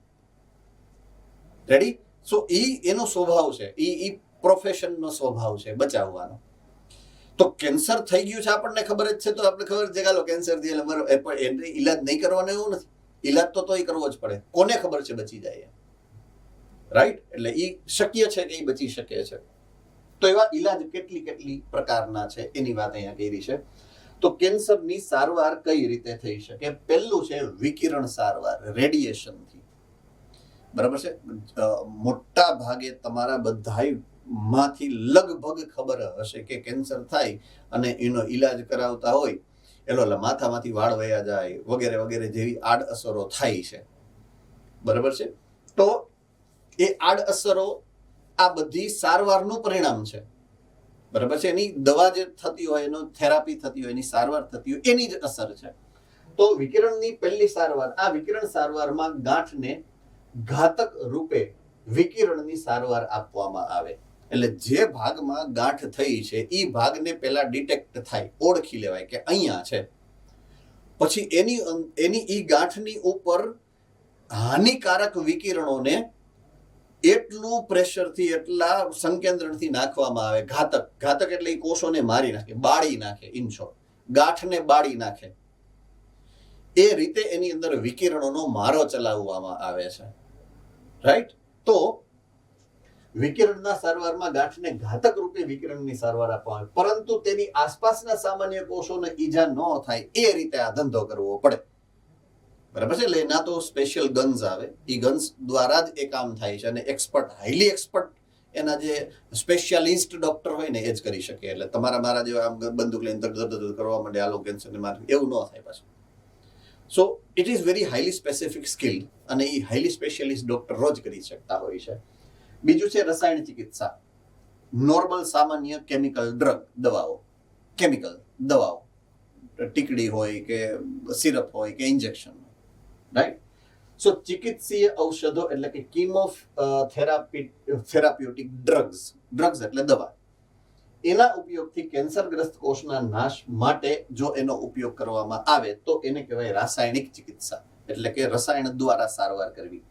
Ready? So એનો સ્વભાવ છે, એ પ્રોફેશનનો સ્વભાવ છે બચાવવાનો. તો કેન્સર થઈ ગયું છે આપણને ખબર જ છે, તો આપણે ખબર છે કે હાલો કેન્સર થી એટલે ઈલાજ નહીં કરવાનો એવું નથી. ઈલાજ તો એ કરવો જ પડે. કોને ખબર છે બચી જાય? રાઈટ? એટલે એ શક્ય છે કે એ બચી શકે છે. તો એવા ઈલાજ કેટલી પ્રકારના છે એની વાત અહીંયા કરી છે. તો કેન્સરની સારવાર કઈ રીતે થઈ શકે? પહેલું છે વિકિરણ સારવાર, રેડિયેશનથી. બરાબર છે? મોટા ભાગે તમારા બધાય માંથી લગભગ ખબર હશે કે કેન્સર થાય અને એનો ઈલાજ કરાવતા હોય એટલે માથામાંથી વાળ વયા જાય વગેરે વગેરે જેવી આડઅસરો થાય છે. બરાબર છે? તો એ આડઅસરો આ બધી સારવારનું પરિણામ છે. બરાબર છે? એની દવા જે થતી હોય, એનો થેરાપી થતી હોય, એની સારવાર થતી હોય, એની જ અસર છે. તો વિકિરણની પહેલી સારવાર, આ વિકિરણ સારવારમાં ગાંઠને ઘાતક રૂપે વિકિરણની સારવાર આપવામાં આવે. એટલે જે ભાગમાં ગાંઠ થઈ છે એ ભાગને પહેલા ડિટેક્ટ થાય, ઓળખી લેવાય કે અહીંયા છે. પછી એની ઈ ગાંઠની ઉપર હાનિકારક વિકિરણોને એટલું પ્રેશરથી, એટલા સંકેન્દ્રણથી નાખવામાં આવે. ઘાતક એટલે એ કોષોને મારી નાખે, બાળી નાખે. ઇન શોર્ટ, ગાંઠને બાળી નાખે. એ રીતે એની અંદર વિકિરણોનો મારો ચલાવવામાં આવે છે. રાઈટ? તો વિકિરણના સારવારમાં ગાંઠને ઘાતક રૂપે વિકિરણની સારવાર આપવામાં આવે, પરંતુ તેની આસપાસના સામાન્ય કોષોને ઈજા ન થાય એ રીતે આ ધંધો કરવો પડે. બરાબર છે? એટલે એના તો સ્પેશિયલ ગન્સ આવે, એ ગન્સ દ્વારા જ એ કામ થાય છે. અને એક્સપર્ટ, હાઈલી એક્સપર્ટ એના જે સ્પેશિયાલિસ્ટ ડોક્ટર હોય ને એ જ કરી શકે. એટલે તમારા મારા જેવા આમ બંદૂક લઈને ધડ કરવા માંડે, આલો કેન્સરને મારવું, એવું ન થાય પાછું. So it is very highly specific skill અને એ હાઈલી સ્પેશિયાલિસ્ટ ડોક્ટરો જ કરી શકતા હોય છે. બીજું છે રસાયણ ચિકિત્સા. નોર્મલ સામાન્ય કેમિકલ ડ્રગ, દવાઓ, કેમિકલ દવાઓ, ટીકડી હોય કે સિરપ હોય કે ઇન્જેક્શન. રાઈટ? સો ચિકિત્સીય ઔષધો એટલે કે થેરાપ્યુટિક ડ્રગ્સ એટલે દવા, એના ઉપયોગથી કેન્સરગ્રસ્ત કોષના નાશ માટે જો એનો ઉપયોગ કરવામાં આવે તો એને કહેવાય રાસાયણિક ચિકિત્સા, એટલે કે રસાયણ દ્વારા સારવાર કરવી.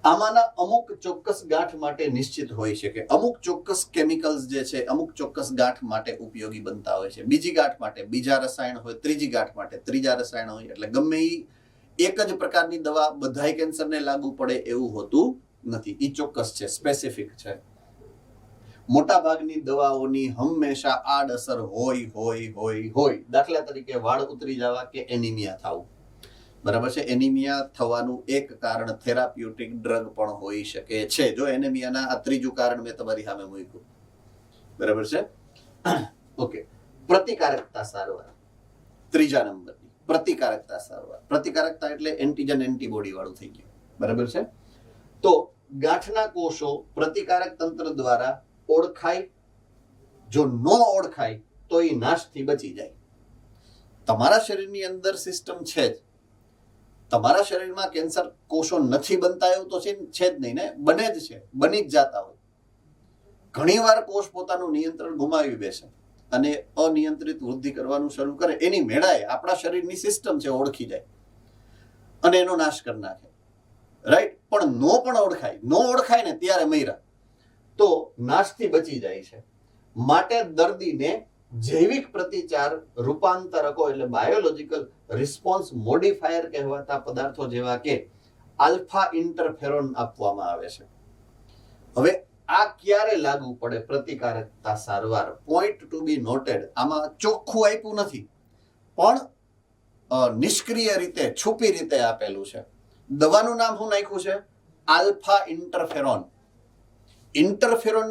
આમાંના અમુક ચોક્કસ ગાંઠ માટે નિશ્ચિત હોય છે કે અમુક ચોક્કસ કેમિકલ્સ જે છે અમુક ચોક્કસ ગાંઠ માટે ઉપયોગી બનતા હોય છે, બીજી ગાંઠ માટે બીજા રસાયણ હોય, ત્રીજી ગાંઠ માટે ત્રીજા રસાયણ હોય. એટલે ગમે એ એક જ પ્રકારની દવા બધાય કેન્સરને લાગુ પડે એવું હોતું નથી. એ ચોક્કસ છે, સ્પેસિફિક છે. મોટા ભાગની દવાઓની હંમેશા આડઅસર હોય. દાખલા તરીકે વાળ ઉતરી જવા કે એનિમિયા થવું, બરાબર છે. એનિમિયા થવાનું એક કારણ થેરાપ્યુટિક ડ્રગ પણ હોઈ શકે છે. જો એનિમિયાના આ ત્રીજું કારણ મેં તમારી સામે મૂક્યું, બરાબર છે. ઓકે, પ્રતિકારકતા સારવાર ત્રીજા નંબરની. પ્રતિકારકતા સારવાર, પ્રતિકારકતા એટલે એન્ટીજન એન્ટીબોડી વાળું થઈ ગયું, બરાબર છે. તો ગાંઠના કોષો પ્રતિકારક તંત્ર દ્વારા ઓળખાય, જો ન ઓળખાય તો એ નાશથી બચી જાય. તમારા શરીરની અંદર સિસ્ટમ છે જ, તમારા શરીરમાં કેન્સર કોષો નથી બનતા એવું તો છે જ નહીં ને, બને જ છે, બની જ જાતા હોય. ઘણીવાર કોષ પોતાનું નિયંત્રણ ગુમાવી બેસે અને અનિયંત્રિત વૃદ્ધિ કરવાનું શરૂ કરે. એની મેળાએ આપણા શરીરની સિસ્ટમ છે ઓળખી જાય અને એનો નાશ કરી નાખે, રાઈટ. પણ નો ઓળખાય ને ત્યારે મૈરા તો નાશથી બચી જાય છે. માટે દર્દીને જૈવિક પ્રતિચાર રૂપાંતરકો એટલે બાયોલોજિકલ રિસ્પોન્સ મોડિફાયર કહેવાતા પદાર્થો જેવા કે આલ્ફા ઇન્ટરફેરોન આપવામાં આવે છે. હવે આ ક્યારે લાગુ પડે પ્રતિકારકતા સારવાર? પોઈન્ટ ટુ બી નોટેડ. આમાં ચોખ્ખું આપ્યું નથી પણ નિષ્ક્રિય રીતે, છુપી રીતે આપેલું છે. દવાનું નામ શું નાખ્યું છે? આલ્ફા ઇન્ટરફેરોન. ઇન્ટરફેરોન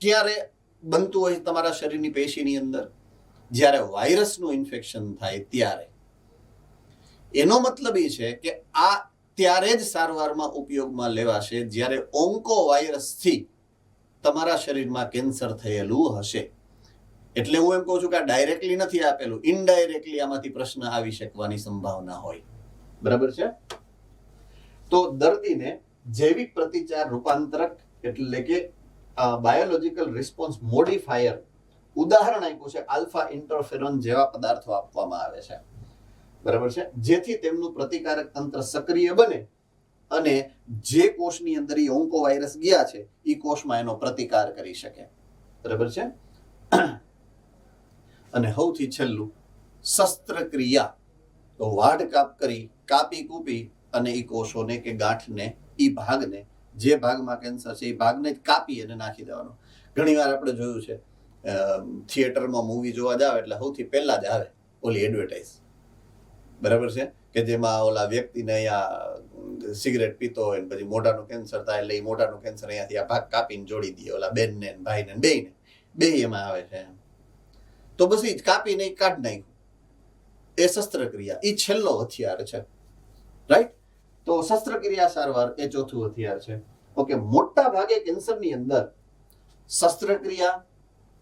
ક્યારે બનતું હોય તમારા શરીરની પેશીની અંદર? જ્યારે વાયરસનું ઇન્ફેક્શન થાય ત્યારે. એનો મતલબ એ છે કે આ ત્યારે જ સારવારમાં ઉપયોગમાં લેવાશે જ્યારે ઓન્કો વાયરસથી તમારા શરીરમાં કેન્સર થયેલું હશે. એટલે હું એમ કહું છું કે આ ડાયરેક્ટલી નથી આપેલું, ઇનડાયરેક્ટલી આમાંથી પ્રશ્ન આવી શકવાની સંભાવના હોય, બરાબર છે. તો દર્દીને જૈવિક પ્રતિચાર રૂપાંતરક એટલે કે બાયોલોજિકલ રિસ્પોન્સ મોડિફાયર, ઉદાહરણ આપ્યું છે આલ્ફા ઇન્ટરફેરોન જેવા પદાર્થો આપવામાં આવે છે, બરાબર છે. જેથી તેમનું પ્રતિકારક તંત્ર સક્રિય બને અને જે કોષની અંદર એ ઓન્કો વાયરસ ગયા છે એ કોષમાં એનો પ્રતિકાર કરી શકે, બરાબર છે. અને સૌથી છેલ્લું શસ્ત્રક્રિયા. તો વાઢ કાપ કરી, કાપી કૂપી અને એ કોષોને કે ગાંઠને, એ ભાગને, જે ભાગમાં કેન્સર છે એ ભાગને જ કાપી અને નાખી દેવાનો. ઘણીવાર આપણે જોયું છે થિયેટરમાં મૂવી જોવા જાવ એટલે સૌથી પહેલા જ આવે ઓલી એડવર્ટાઇઝ, બરાબર છે, કે જેમાં ઓલા વ્યક્તિને અહીંયા સિગરેટ પીતો હોય પછી મોઢાનું કેન્સર થાય એટલે એ મોઢાનું કેન્સર અહીંયાથી આ ભાગ કાપીને જોડી દે ઓલા બેનને ભાઈને બે એમાં આવે છે. તો બસ એ જ કાપીને કાઢી નાખ્યું. એ શસ્ત્રક્રિયા, એ છેલ્લો હથિયાર છે, રાઈટ. તો શસ્ત્રક્રિયા સારવાર એ ચોથું હથિયાર છે. ઓકે, મોટા ભાગે કેન્સરની અંદર શસ્ત્રક્રિયા,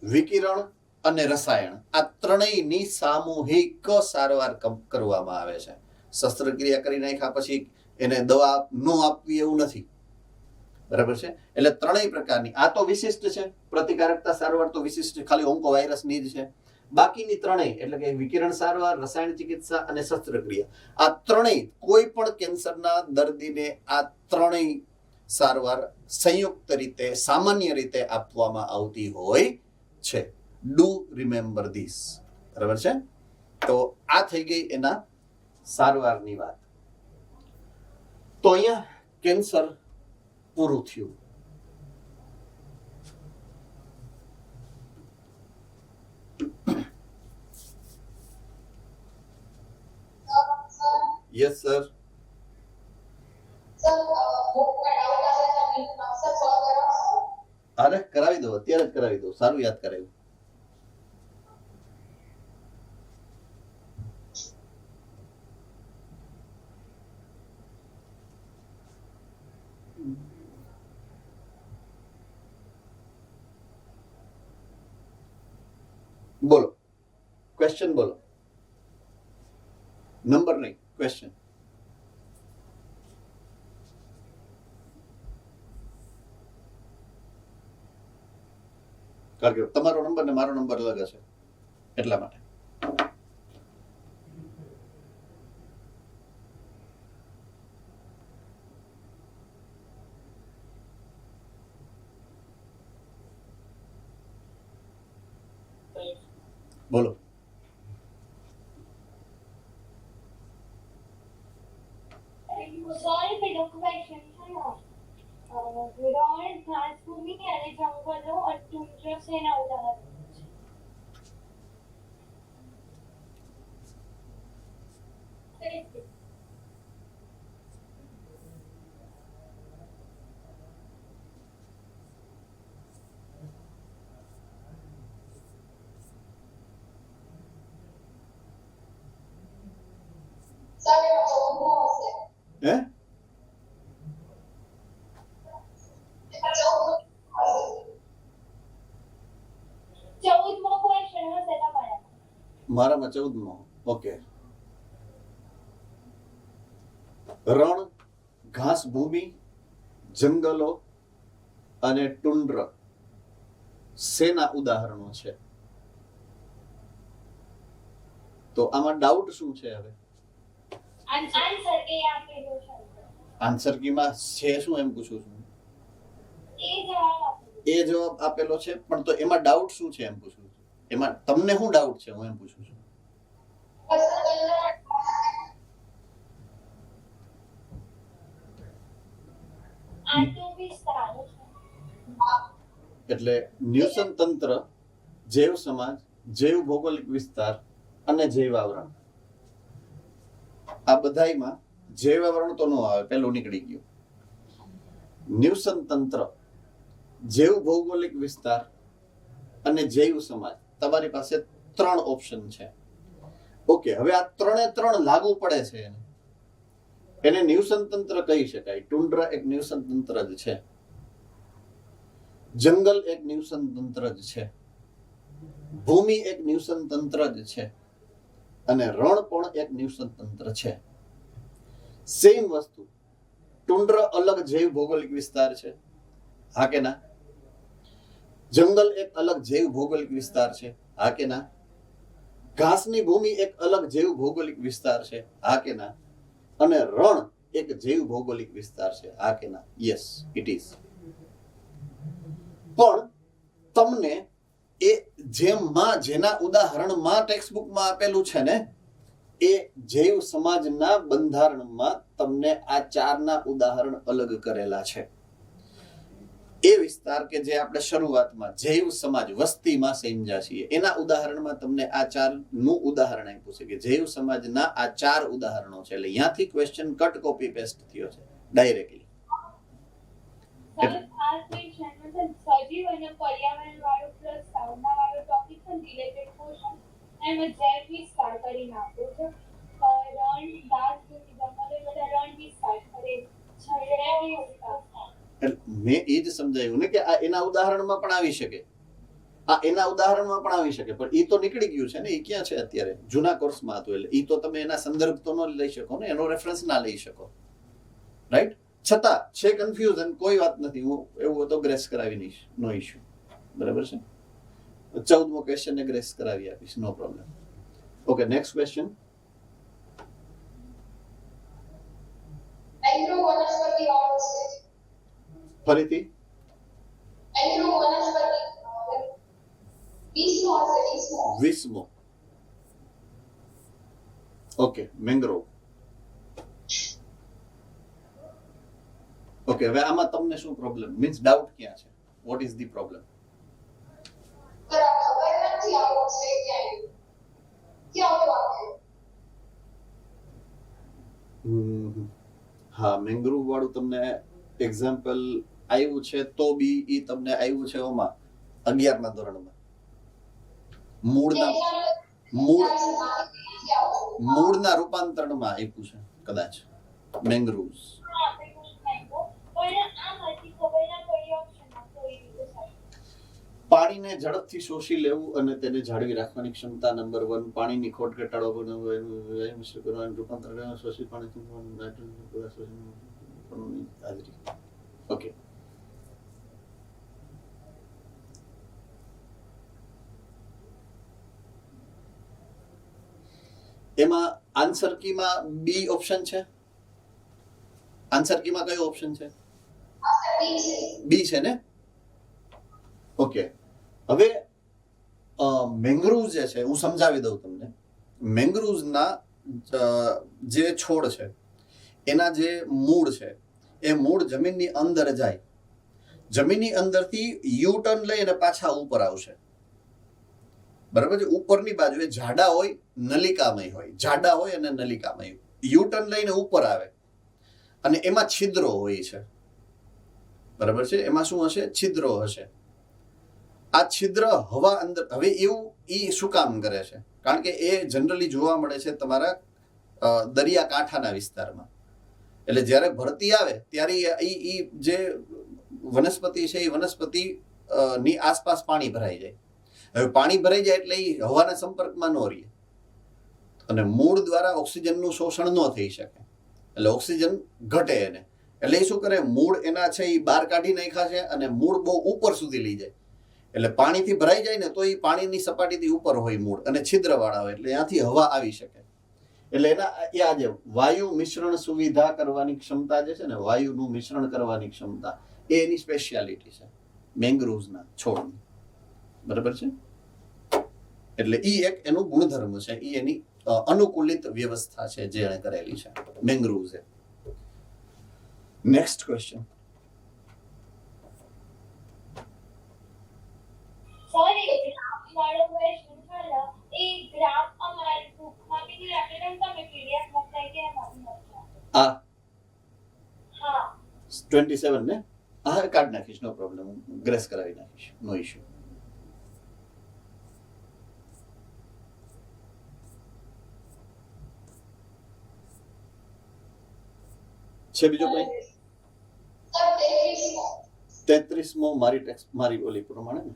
વિકિરણ અને રસાયણ આ ત્રણેયની સામૂહિક સારવાર કરવામાં આવે છે. શસ્ત્રક્રિયા કરી નાખ્યા પછી એને દવા ન આપવી એવું નથી, બરાબર છે. એટલે ત્રણેય પ્રકારની આ તો વિશિષ્ટ છે. પ્રતિકારકતા સારવાર તો વિશિષ્ટ ખાલી ઓન્કો વાયરસની જ છે. બાકીની ત્રણેય એટલે કે વિકિરણ સારવાર, રસાયણ ચિકિત્સા અને શસ્ત્રક્રિયા, આ ત્રણેય કોઈ પણ કેન્સરના દર્દીને આ ત્રણેય સારવાર સંયુક્ત રીતે, સામાન્ય રીતે આપવામાં આવતી હોય છે. ડુ રિમેમ્બર ધીસ, બરાબર છે. તો આ થઈ ગઈ એના સારવારની વાત. તો અહીંયા કેન્સર પૂરું થયું. Yes sir. અરે કરાવી દો, અત્યારે જ કરાવી દો. સારું યાદ કરાવ્યું. બોલો, ક્વેશ્ચન બોલો. નંબર નહીં, ક્વેશ્ચન. કારણ કે તમારો નંબર ને મારો નંબર અલગ હશે એટલા માટે. બોલો. સોરી પેલો ક્વેશ્ચન છે રણ ઘાસભૂમિ અને જંગલો અને ટુંડ્ર શેના ઉદાહરણ છે? હે? ચૌદમો ક્વેશ્ચન હશે તમારા મારામાં 14મો. ઓકે. રણ, ઘાસ ભૂમિ, જંગલો અને ટુંડ્ર શેના ઉદાહરણો છે? તો આમાં ડાઉટ શું છે હવે? આન્સર એ આપેલો છે. આન્સર કીમાં છે શું એમ પૂછું છું. એ જવાબ આપેલો છે, પણ તો એમાં ડાઉટ શું છે એમ પૂછું છું. એમાં તમને શું ડાઉટ છે હું એમ પૂછું છું. એટલે ન્યુસન તંત્ર, જૈવ સમાજ, જૈવ ભૌગોલિક વિસ્તાર અને જૈવ આવરણ. આ બધાયમાં જૈવ આવરણ તો ન આવે, પેલું નીકળી ગયું. ન્યુસન તંત્ર, જૈવ ભૌગોલિક વિસ્તાર અને જૈવ સમાજ, તમારી પાસે 3 ઓપ્શન છે. ઓકે, હવે આ 3 લાગુ પડે છે એને ન્યુસન તંત્ર કહી શકાય. ટુંડ્ર એક ન્યુસન તંત્ર જ છે, જંગલ એક ન્યુસન તંત્ર જ છે, ભૂમિ એક ન્યુસન તંત્ર જ છે અને રણ પણ એક ન્યુસન તંત્ર છે. સેમ વસ્તુ. ટુંડ્ર અલગ જૈવ ભૌગોલિક વિસ્તાર છે, હા કે ના? જંગલ એક અલગ જૈવ ભૌગોલિક વિસ્તાર છે, હા કે ના? ઘાસની ભૂમિ એક અલગ જૈવ ભૌગોલિક વિસ્તાર છે, હા કે ના? અને રણ એક જૈવ ભૌગોલિક વિસ્તાર છે, હા કે ના? Yes, it is. પણ તમને એ જેના ઉદાહરણમાં ટેક્સ્ટ બુકમાં આપેલું છે ને, એ જૈવ સમાજના બંધારણમાં તમને આ 4ના ઉદાહરણ અલગ કરેલા છે. એ વિસ્તાર કે જે આપણે શરૂઆતમાં જૈવ સમાજ વસ્તીમાં સમજ્યા છીએ, એના ઉદાહરણમાં તમને આ 4નું ઉદાહરણ આપ્યું છે કે જૈવ સમાજના આ 4 ઉદાહરણો છે. એટલે અહીંયાથી ક્વેશ્ચન કટ કોપી પેસ્ટ થયો છે ડાયરેક્ટલી. સજીવ અને પર્યાવરણ વાળું પ્લસ સાવના વાળું ટોપિક પણ રિલેટેડ ક્વેશ્ચન એમાં જૈવ વિસ્તાર કરીને આપ્યો છે. રણ, ઘાસ, ભૂમિ, જંગલ એ બધા રણ વિસ્તાર કરે છે. મેં એ જ સમજાયું ને કે આ એના ઉદાહરણમાં પણ આવી શકે, આ એના ઉદાહરણમાં પણ આવી શકે, પણ એ તો નીકળી ગયું છે ને. એ ક્યાં છે અત્યારે? જૂના કોર્સમાં હતું, એટલે એ તો તમે એના સંદર્ભ તો ન લઈ શકો ને, એનો રેફરન્સ ના લઈ શકો, રાઈટ? છતાં છે કન્ફ્યુઝન, કોઈ વાત નથી, હું એવું તો ગ્રેસ કરાવી દઈશ, નો ઇશ્યુ. બરાબર છે? 14મો ક્વેશ્ચન ને ગ્રેસ કરાવી આપીશ, નો પ્રોબ્લેમ. Okay, next question. ફરીથી 20મો. Okay, mangrove. ઓકે, હવે આમાં તમને શું પ્રોબ્લેમ, મીન્સ ડાઉટ ક્યાં છે? What is the problem? હા, મેંગ્રુવ વાળું તમને એક્ઝામ્પલ આવ્યું છે, તો બી ઈ તમને આવ્યું છે ઓમાં 11મા ધોરણમાં. મૂળના રૂપાંતરણમાં આપ્યું છે કદાચ મેંગ્રુવ્સ. પાણીને ઝડપથી શોષી લેવું અને તેને જાળવી રાખવાની ક્ષમતા. નંબર 1. પાણીની ખોટ ઘટાડવા, રૂપાંતર શોષિત પાણી હાજરી. ઓકે, એમાં આન્સર કીમાં બી ઓપ્શન છે. આન્સર કીમાં કયો ઓપ્શન છે? બી છે ને? ઓકે, હવે મેંગ્રુવ્સ જે છે હું સમજાવી દઉં તમને. મેંગ્રુવ્સના જે છોડ છે એના જે મૂળ છે એ મૂળ જમીનની અંદર જાય, જમીનની અંદરથી યુ ટર્ન લઈ અને પાછા ઉપર આવશે. બરાબર છે. ઉપરની બાજુએ જાડા હોય નલિકામય હોય, જાડા હોય અને નલિકામય, યુ ટર્ન લઈને ઉપર આવે અને એમાં છિદ્રો હોય છે. બરાબર છે. એમાં શું હશે? છિદ્રો હશે. આ છિદ્ર હવા અંદર, હવે એવું એ શું કામ કરે છે? કારણ કે એ જનરલી જોવા મળે છે તમારા દરિયાકાંઠાના વિસ્તારમાં. એટલે જ્યારે ભરતી આવે ત્યારે એ જે વનસ્પતિ છે એ વનસ્પતિ ની આસપાસ પાણી ભરાઈ જાય. હવે પાણી ભરાઈ જાય એટલે એ હવાના સંપર્કમાં ન રહે અને મૂળ દ્વારા ઓક્સિજનનું શોષણ ન થઈ શકે, એટલે ઓક્સિજન ઘટે એને. એટલે એ શું કરે? મૂળ એના છે એ બહાર કાઢી નાખ્યા છે અને મૂળ બહુ ઉપર સુધી લઈ જાય. એટલે પાણીથી ભરાઈ જાય ને તો એ પાણીની સપાટીથી ઉપર હોય મૂળ અને છિદ્રવાળા હોય, એટલે ત્યાંથી હવા આવી શકે. એટલે એના એ આજે વાયુ મિશ્રણ સુવિધા કરવાની ક્ષમતા જે છે ને, વાયુનું મિશ્રણ કરવાની ક્ષમતા, એ એની સ્પેશિયાલિટી છે મેંગ્રુવ્સના છોડની. બરાબર છે. એટલે એ એક એનું ગુણધર્મ છે, એ એની અનુકૂલિત વ્યવસ્થા છે જે એણે કરેલી છે મેંગ્રુવ્સે. Next question. સોરી, વાળો ક્વેશ્ચન છે એ ગ્રાફ અમારી બુકમાં બી રાખેલો, તમે પીડીએફ મોકલાઈ કે એમાં મોકલા. આ હા 27 ને? હા, કાઢ નાખીશ, નો પ્રોબ્લેમ, ગ્રેસ કરાવી નાખીશ, નો ઇશ્યુ. છે બીજો કઈ? 33મો મારી ટેક્સ, મારી ઓલી પ્રમાણે ને.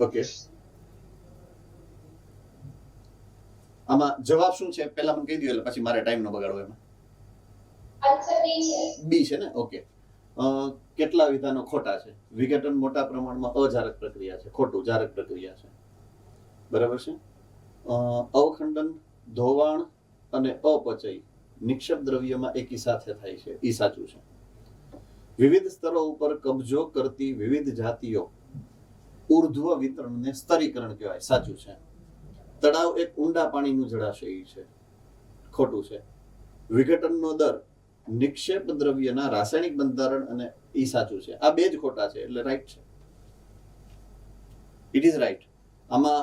ઓકે, આમાં જવાબ શું છે પહેલા મને કહી દો, એટલે પછી મારે ટાઈમ નો બગાડવો. એમાં આન્સર બી છે. બી છે ને? ઓકે. કેટલા વિધાનો ખોટા છે? વિઘટન મોટા પ્રમાણમાં અજારક પ્રક્રિયા છે, ખોટું, જારક પ્રક્રિયા છે. બરાબર છે. અવખંડન, ધોવાણ અને અપચય નિક્ષેપ દ્રવ્યમાં એકી સાથે થાય છે, એ સાચું છે. વિવિધ સ્તરો ઉપર કબજો કરતી વિવિધ જાતિઓ ઉર્ધ્વ વિતરણને સ્તરીકરણ કહેવાય, સાચું છે. તળાવ એક ઊંડા પાણીનું જળાશય છે, ખોટું છે. વિઘટનનો દર નિક્ષેપ દ્રવ્યના રાસાયણિક બંધારણ અને એ સાચું છે. આ બે જ ખોટા છે, એટલે રાઈટ છે. It is right. આમાં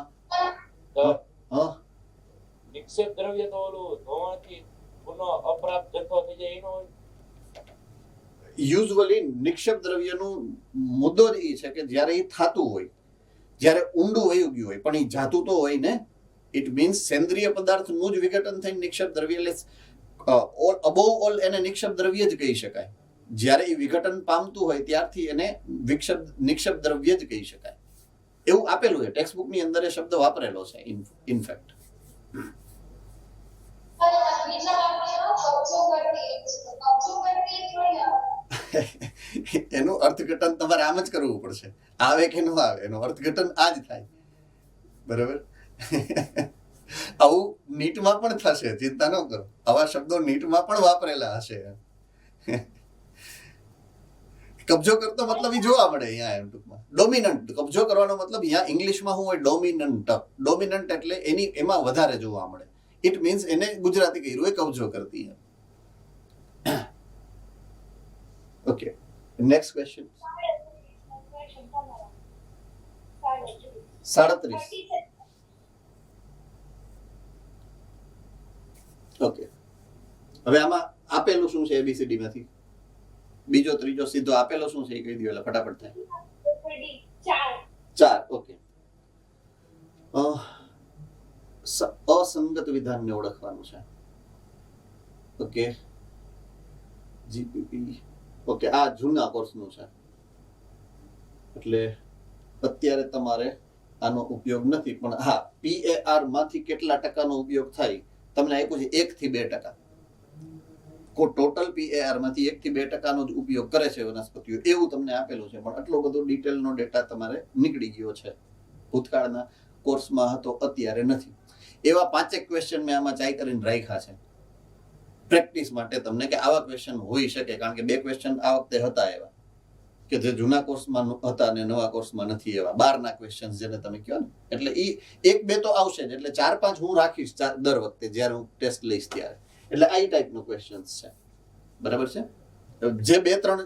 નિક્ષેપ દ્રવ્ય તો ઓલું ધોવાણથી પુનઃ અપ્રાપ્ત જથ્થો થઈ જાય એનો હોય. યુઝ્યુઅલી નિક્ષેપ દ્રવ્યનું મુદ્દો જ એ છે કે જ્યારે એ થાતું હોય, જ્યારે ઊંડું વયું ગયું હોય, પણ એ જાતું તો હોય ને. ઇટ મીન્સ સેન્દ્રિય પદાર્થનું જ વિઘટન થઈને નિક્ષેપ દ્રવ્ય, અબોવ ઓલ એને નિક્ષેપ દ્રવ્ય જ કહી શકાય. જ્યારે એ વિઘટન પામતું હોય ત્યારથી એને નિક્ષેપ દ્રવ્ય જ કહી શકાય, એવું આપેલું છે ટેક્સ્ટ બુકની અંદર. એ શબ્દ વાપરેલો છે ઇનફેક્ટ. એનું અર્થઘટન તમારે આમ જ કરવું પડશે, આવે કે ન આવે, એનું અર્થઘટન આ જ થાય. બરાબર. આવું નીટમાં પણ થશે, ચિંતા ન કરો. આવા શબ્દો નીટમાં પણ વાપરેલા હશે. કબજો કરતો મતલબ એ જોવા મળે અહીંયા. એમ ટૂંકમાં ડોમિનન્ટ, કબજો કરવાનો મતલબ અહીંયા ઇંગ્લિશમાં શું હોય? ડોમિનન્ટ. ડોમિનન્ટ એટલે એમાં વધારે જોવા મળે. ઇટ મીન્સ એને ગુજરાતી કર્યું હોય કબજો કરતી. Okay, next question. 37. ઓકે, હવે આમાં આપેલું શું છે એબીસીડી માંથી? બીજો ત્રીજો સીધો આપેલો શું છે એ કહી દો એટલે ફટાફટ થાય. 4. ઓકે. અસંગત વિધાનને ઓળખવાનું છે. Okay, GPP. ઓકે, આ જૂના કોર્સનું છે એટલે અત્યારે તમારે આનો ઉપયોગ નથી, પણ હા, PAR માંથી કેટલા ટકાનો ઉપયોગ થાય તમને આપ્યું છે? 1 થી 2%. ટોટલ PAR માંથી 1 થી 2% જ ઉપયોગ કરે છે વનસ્પતિઓ, એવું તમને આપેલું છે. પણ આટલો બધો ડિટેલનો ડેટા તમારે નીકળી ગયો છે, ભૂતકાળના કોર્સમાં હતો, અત્યારે નથી. એવા 5 ક્વેશ્ચન મેં આમાં ચાઈ કરીને રાખ્યા છે પ્રેક્ટિસ માટે તમને, કે આવા ક્વેશ્ચન હોઈ શકે. કારણ કે 2 ક્વેશ્ચન આ વખતે હતા એવા કે જે જૂના કોર્સમાં હતા અને નવા કોર્સમાં નથી, એવા 12ના ક્વેશ્ચન્સ જેને તમે કહો ને, એટલે એ 1-2 તો આવશે જ, એટલે 4-5 હું રાખીશ દર વખતે જ્યારે હું ટેસ્ટ લઈશ ત્યારે. એટલે આ ટાઈપનો ક્વેશ્ચન્સ છે, બરાબર છે. જે 2-3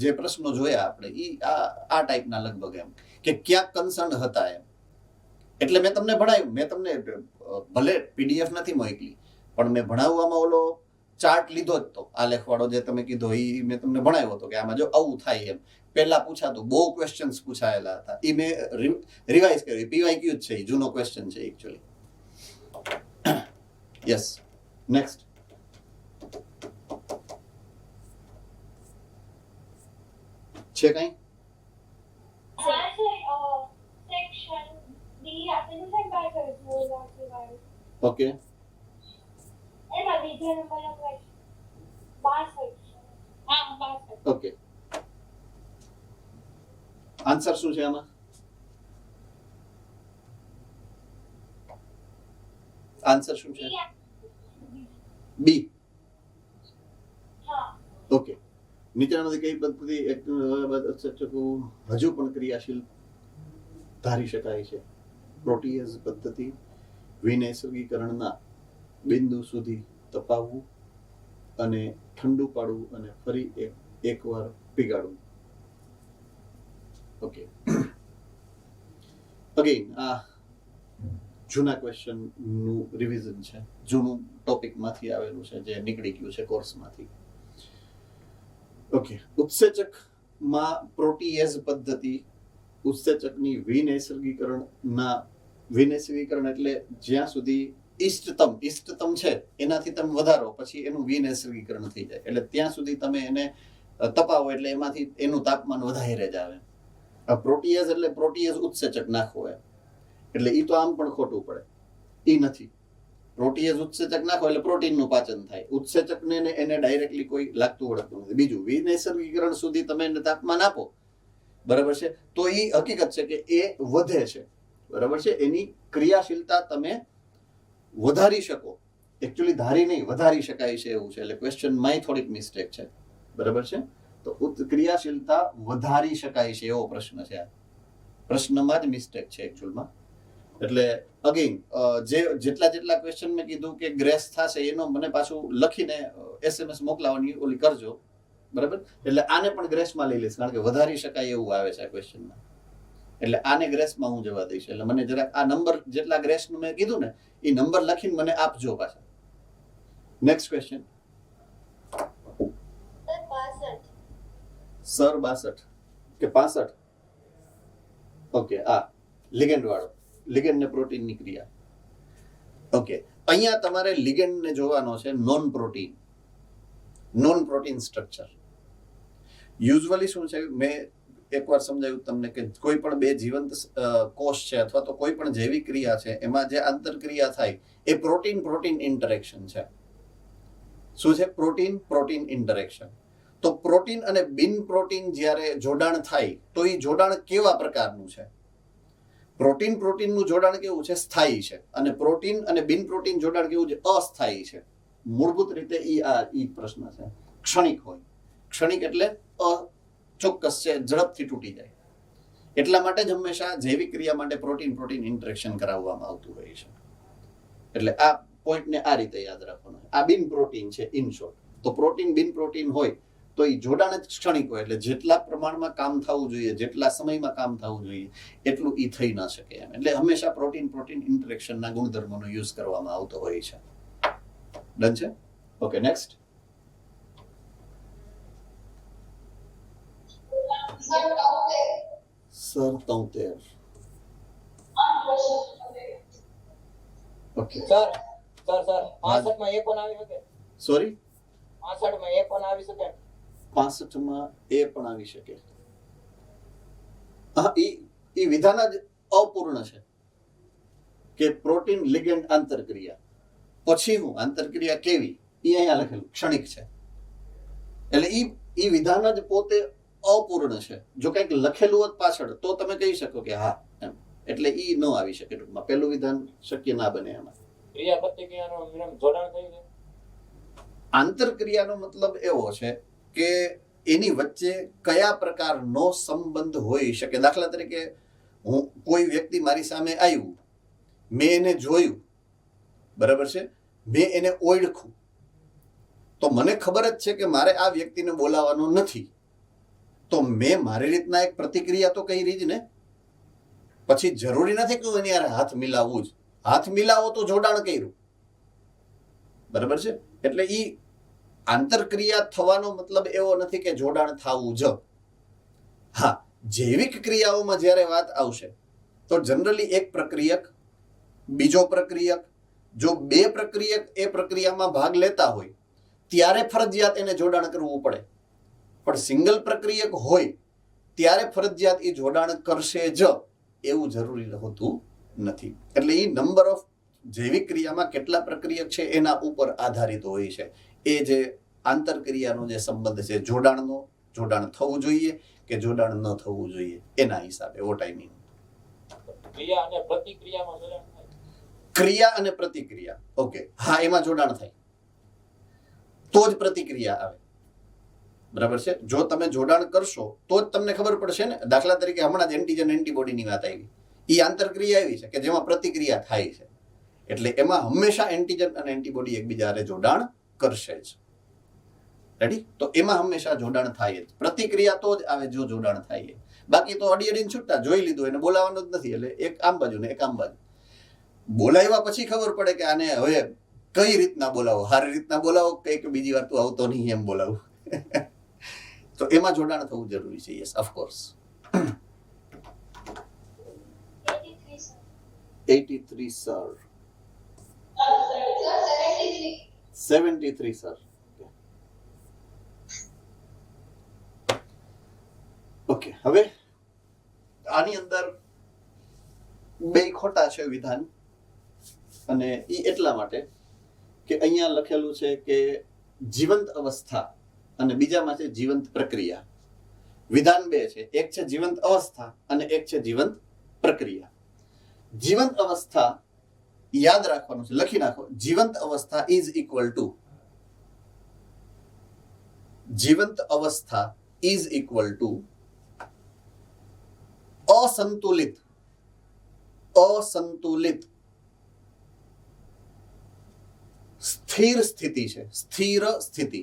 જે પ્રશ્નો જોયા આપણે એ આ ટાઈપના લગભગ એમ કે ક્યાંક કન્સર્ન હતા એમ. એટલે મેં તમને ભણાવ્યું, મેં તમને ભલે પીડીએફ નથી મોકલી પણ મેં ભણાવવામાં ઓલો ચાર્ટ લીધો જ તો, આ લેખવાળો જે તમે કીધો એ મેં તમને ભણાવ્યો હતો કે આમાં જો આવું થાય એમ. પહેલા પૂછાતું બહુ ક્વેશ્ચન્સ પૂછાયેલા હતા, એ મેં રિવાઇઝ કર્યું. પીવાયક્યુ જ છે, એ જૂનો ક્વેશ્ચન છે એકચ્યુઅલી. Yes, next. છે કઈ? હા છે સેક્શન ડી આપેલું છે પાછળ જોવાથી ઓકે, એમાં બીજા નંબરનો ક્વેશ્ચન 62 છે. હા 62. ઓકે. આન્સર શું છે આમાં? આન્સર શું છે? બી. હા ઓકે. નીચેનામાંથી કઈ પદ્ધતિ ઉત્સેચકો હજુ પણ ક્રિયાશીલ ધારી શકાય છે? પ્રોટીએઝ પદ્ધતિ, વિનૈસર્ગીકરણના બિંદુ સુધી તપાવવું અને ઠંડુ પાડવું અને ફરી એકવાર પીગાડવું. ઓકે, અગેન આ જૂના ક્વેશ્ચનનું રિવિઝન છે, જૂનું ટોપિકમાંથી આવેલું છે જે નીકળી ગયું છે કોર્સમાંથી. ઓકે, ઉત્સેચકમાં પ્રોટીએઝ પદ્ધતિ, ઉત્સેચકની વિનૈસર્ગીકરણ એટલે જ્યાં સુધી ઇષ્ટતમ છે એનાથી તમે વધારો પછી એનું વિનૈસર્ગીકરણ થઈ જાય, એટલે ત્યાં સુધી તમે એને તપાવો એટલે એમાંથી એનું તાપમાન વધારે જ આવે. પ્રોટીએઝ એટલે પ્રોટીએઝ ઉત્સેચક નાખવો એમ, એટલે એ તો આમ પણ ખોટું પડે, એ નથી. પ્રોટીએઝ ઉત્સેચક નાખો એટલે પ્રોટીનનું પાચન થાય, ઉત્સેચકને એને ડાયરેક્ટલી કોઈ લાગતું વળગતું નથી. બીજું, વિનૈસર્ગીકરણ સુધી તમે એને તાપમાન આપો, બરાબર છે, તો એ હકીકત છે કે એ વધે છે, બરાબર છે, એની ક્રિયાશીલતા તમે વધારી શકો. એકચ્યુઅલી ધારી નહીં, વધારી શકાય છે એવું છે, એટલે ક્વેશ્ચનમાં થોડીક મિસ્ટેક છે, બરાબર છે. તો ક્રિયાશીલતા વધારી શકાય છે એવો પ્રશ્ન છે આ, પ્રશ્નમાં જ મિસ્ટેક છે એકચ્યુઅલમાં. એટલે અગેન જેટલા ક્વેશ્ચન મેં કીધું કે ગ્રેસ થશે એનો મને પાછું લખીને SMS મોકલાવાની ઓલી કરજો, બરાબર. એટલે આને પણ ગ્રેસમાં લઈ લઈશ કારણ કે વધારી શકાય એવું આવે છે આ ક્વેશ્ચનમાં, એટલે આને ગ્રેસમાં હું જવા દઈશ. એટલે મને જરાક આ નંબર જેટલા ગ્રેસનું મેં કીધું ને એ નંબર લખીને મને આપજો પાછા. Next question. સર 62 કે 65? ઓકે, આ લિગેન્ડ વાળો, લિગેન્ડ ને પ્રોટીનની ક્રિયા. ઓકે, અહીંયા તમારે લિગેન્ડ ને જોવાનો છે નોન પ્રોટીન સ્ટ્રક્ચર. યુઝ્યુઅલી શું છે, મેં એકવાર સમજાવ્યું તમને કે કોઈ પણ બે જીવંત કોષ છે અથવા તો કોઈ પણ જૈવિક ક્રિયા છે એમાં જે આંતરક્રિયા થાય એ પ્રોટીન ઇન્ટરેક્શન છે. શું છે? Protein interaction. તો પ્રોટીન અને બિન પ્રોટીન જ્યારે જોડાણ થાય તો એ જોડાણ કેવા પ્રકારનું છે? પ્રોટીનનું જોડાણ કેવું છે? સ્થાયી છે. અને પ્રોટીન અને બિન પ્રોટીન જોડાણ કેવું છે? અસ્થાયી છે. મૂળભૂત રીતે ઈ પ્રશ્ન છે. ક્ષણિક હોય. ક્ષણિક એટલે ચોક્કસ છે, ઝડપથી તૂટી જાય. એટલા માટે જ હંમેશા જૈવિક ક્રિયા માટે પ્રોટીન ઇન્ટરેક્શન કરાવવામાં આવતું હોય છે. એટલે આ પોઈન્ટને આ રીતે યાદ રાખવાનું. આ બિન પ્રોટીન છે ઇન શોર્ટ. તો પ્રોટીન બિન પ્રોટીન હોય તો એ જોડાણ જ ક્ષણિક હોય, એટલે જેટલા પ્રમાણમાં કામ થવું જોઈએ, જેટલા સમયમાં કામ થવું જોઈએ એટલું ઈ થઈ ના શકે એમ. એટલે હંમેશા પ્રોટીન ઇન્ટરેક્શનના ગુણધર્મોનો યુઝ કરવામાં આવતો હોય છે. ડન છે? Okay, next. Sir 73. Okay, sir 65 માં એ પણ આવી શકે? સોરી, 65 માં એ પણ આવી શકે? 65 માં એ પણ આવી શકે. હા, ઈ વિધાન જ અપૂર્ણ છે કે પ્રોટીન લિગેન્ડ આંતરક્રિયા. પછી હું આંતરક્રિયા કેવી ઈ અહીંયા લખેલું ક્ષણિક છે, એટલે ઈ વિધાન જ પોતે અપૂર્ણ છે. જો કંઈક લખેલું હોત પાછળ તો તમે કહી શકો કે હા એમ, એટલે ઈ ન આવી શકે. ટૂંકમાં પહેલું વિધાન શક્ય ના બને એમાં. ક્રિયા પ્રતિક્રિયાનો જોડાણ થઈ જાય. આંતરક્રિયાનો મતલબ એવો છે કે એની વચ્ચે કયા પ્રકારનો સંબંધ હોઈ શકે. દાખલા તરીકે હું કોઈ વ્યક્તિ મારી સામે આવ્યું, મેં એને જોયું, બરાબર છે, મેં એને ઓળખ્યું, તો મને ખબર જ છે કે મારે આ વ્યક્તિને બોલાવવાનો નથી, તો મેં મારી રીતના એક પ્રતિક્રિયા તો કરી જ ને. પછી જરૂરી નથી કે એની યાર હાથ મિલાવવું જ. હાથ મિલાવો તો જોડાણ કર્યું, બરાબર છે. એટલે ઈ આંતરક્રિયા થવાનો મતલબ એવો નથી કે જોડાણ થવું જ. હા, જૈવિક ક્રિયાઓમાં જ્યારે વાત આવશે તો જનરલી એક પ્રક્રિયક, બીજો પ્રક્રિયક, જો બે પ્રક્રિયક એ પ્રક્રિયામાં ભાગ લેતા હોય ત્યારે ફરજિયાત એને જોડાણ કરવું પડે. પણ સિંગલ પ્રક્રિયક હોય ત્યારે ફરજિયાત એ જોડાણ કરશે જ એવું જરૂરી હોતું નથી. એટલે એ નંબર ઓફ જૈવિક ક્રિયામાં કેટલા પ્રક્રિયક છે એના ઉપર આધારિત હોય છે. એ જે આંતરક્રિયાનો જે સંબંધ છે, જોડાણનો, જોડાણ થવું જોઈએ કે જોડાણ ન થવું જોઈએ એના હિસાબે. વોટ આઈ મીન, ક્રિયા અને પ્રતિક્રિયામાં જોડાણ થાય. ક્રિયા અને પ્રતિક્રિયા, ઓકે, હા, એમાં જોડાણ થાય તો જ પ્રતિક્રિયા આવે, બરાબર છે. જો તમે જોડાણ કરશો તો જ તમને ખબર પડશે ને. દાખલા તરીકે હમણાં જ એન્ટીજન એન્ટીબોડીની વાત આવી, એ આંતરક્રિયા એવી છે કે જેમાં પ્રતિક્રિયા થાય છે. એટલે એમાં હંમેશા એન્ટીજન અને એન્ટીબોડી એકબીજાને જોડાણ કરશે જ. રેડી? તો એમાં હંમેશા જોડાણ થાય જ. પ્રતિક્રિયા તો જ આવે જો જોડાણ થાય. બાકી તો અડી અડીને છૂટતા, જોઈ લીધું એને બોલાવવાનું જ નથી, એટલે એક આમ બાજુ ને એક આમ બાજુ. બોલાવ્યા પછી ખબર પડે કે આને હવે કઈ રીતના બોલાવો, સારી રીતના બોલાવો કઈક બીજી વાર તું આવતો નહીં એમ બોલાવું. તો એમાં જોડાણ થવું જરૂરી છે. Yes, of course. 83 sir. 73 sir. Okay, હવે આની અંદર બે ખોટા છે વિધાન, અને એ એટલા માટે કે અહીંયા લખેલું છે કે જીવંત અવસ્થા અને બીજામાં છે જીવંત પ્રક્રિયા. વિધાન બે છે, એક છે જીવંત અવસ્થા અને એક છે જીવંત પ્રક્રિયા. જીવંત અવસ્થા યાદ રાખવાનું છે, લખી નાખો. જીવંત અવસ્થા ઇઝ ઇક્વલ ટુ, જીવંત અવસ્થા ઇઝ ઇક્વલ ટુ અસંતુલિત, અસંતુલિત સ્થિર સ્થિતિ છે, સ્થિર સ્થિતિ.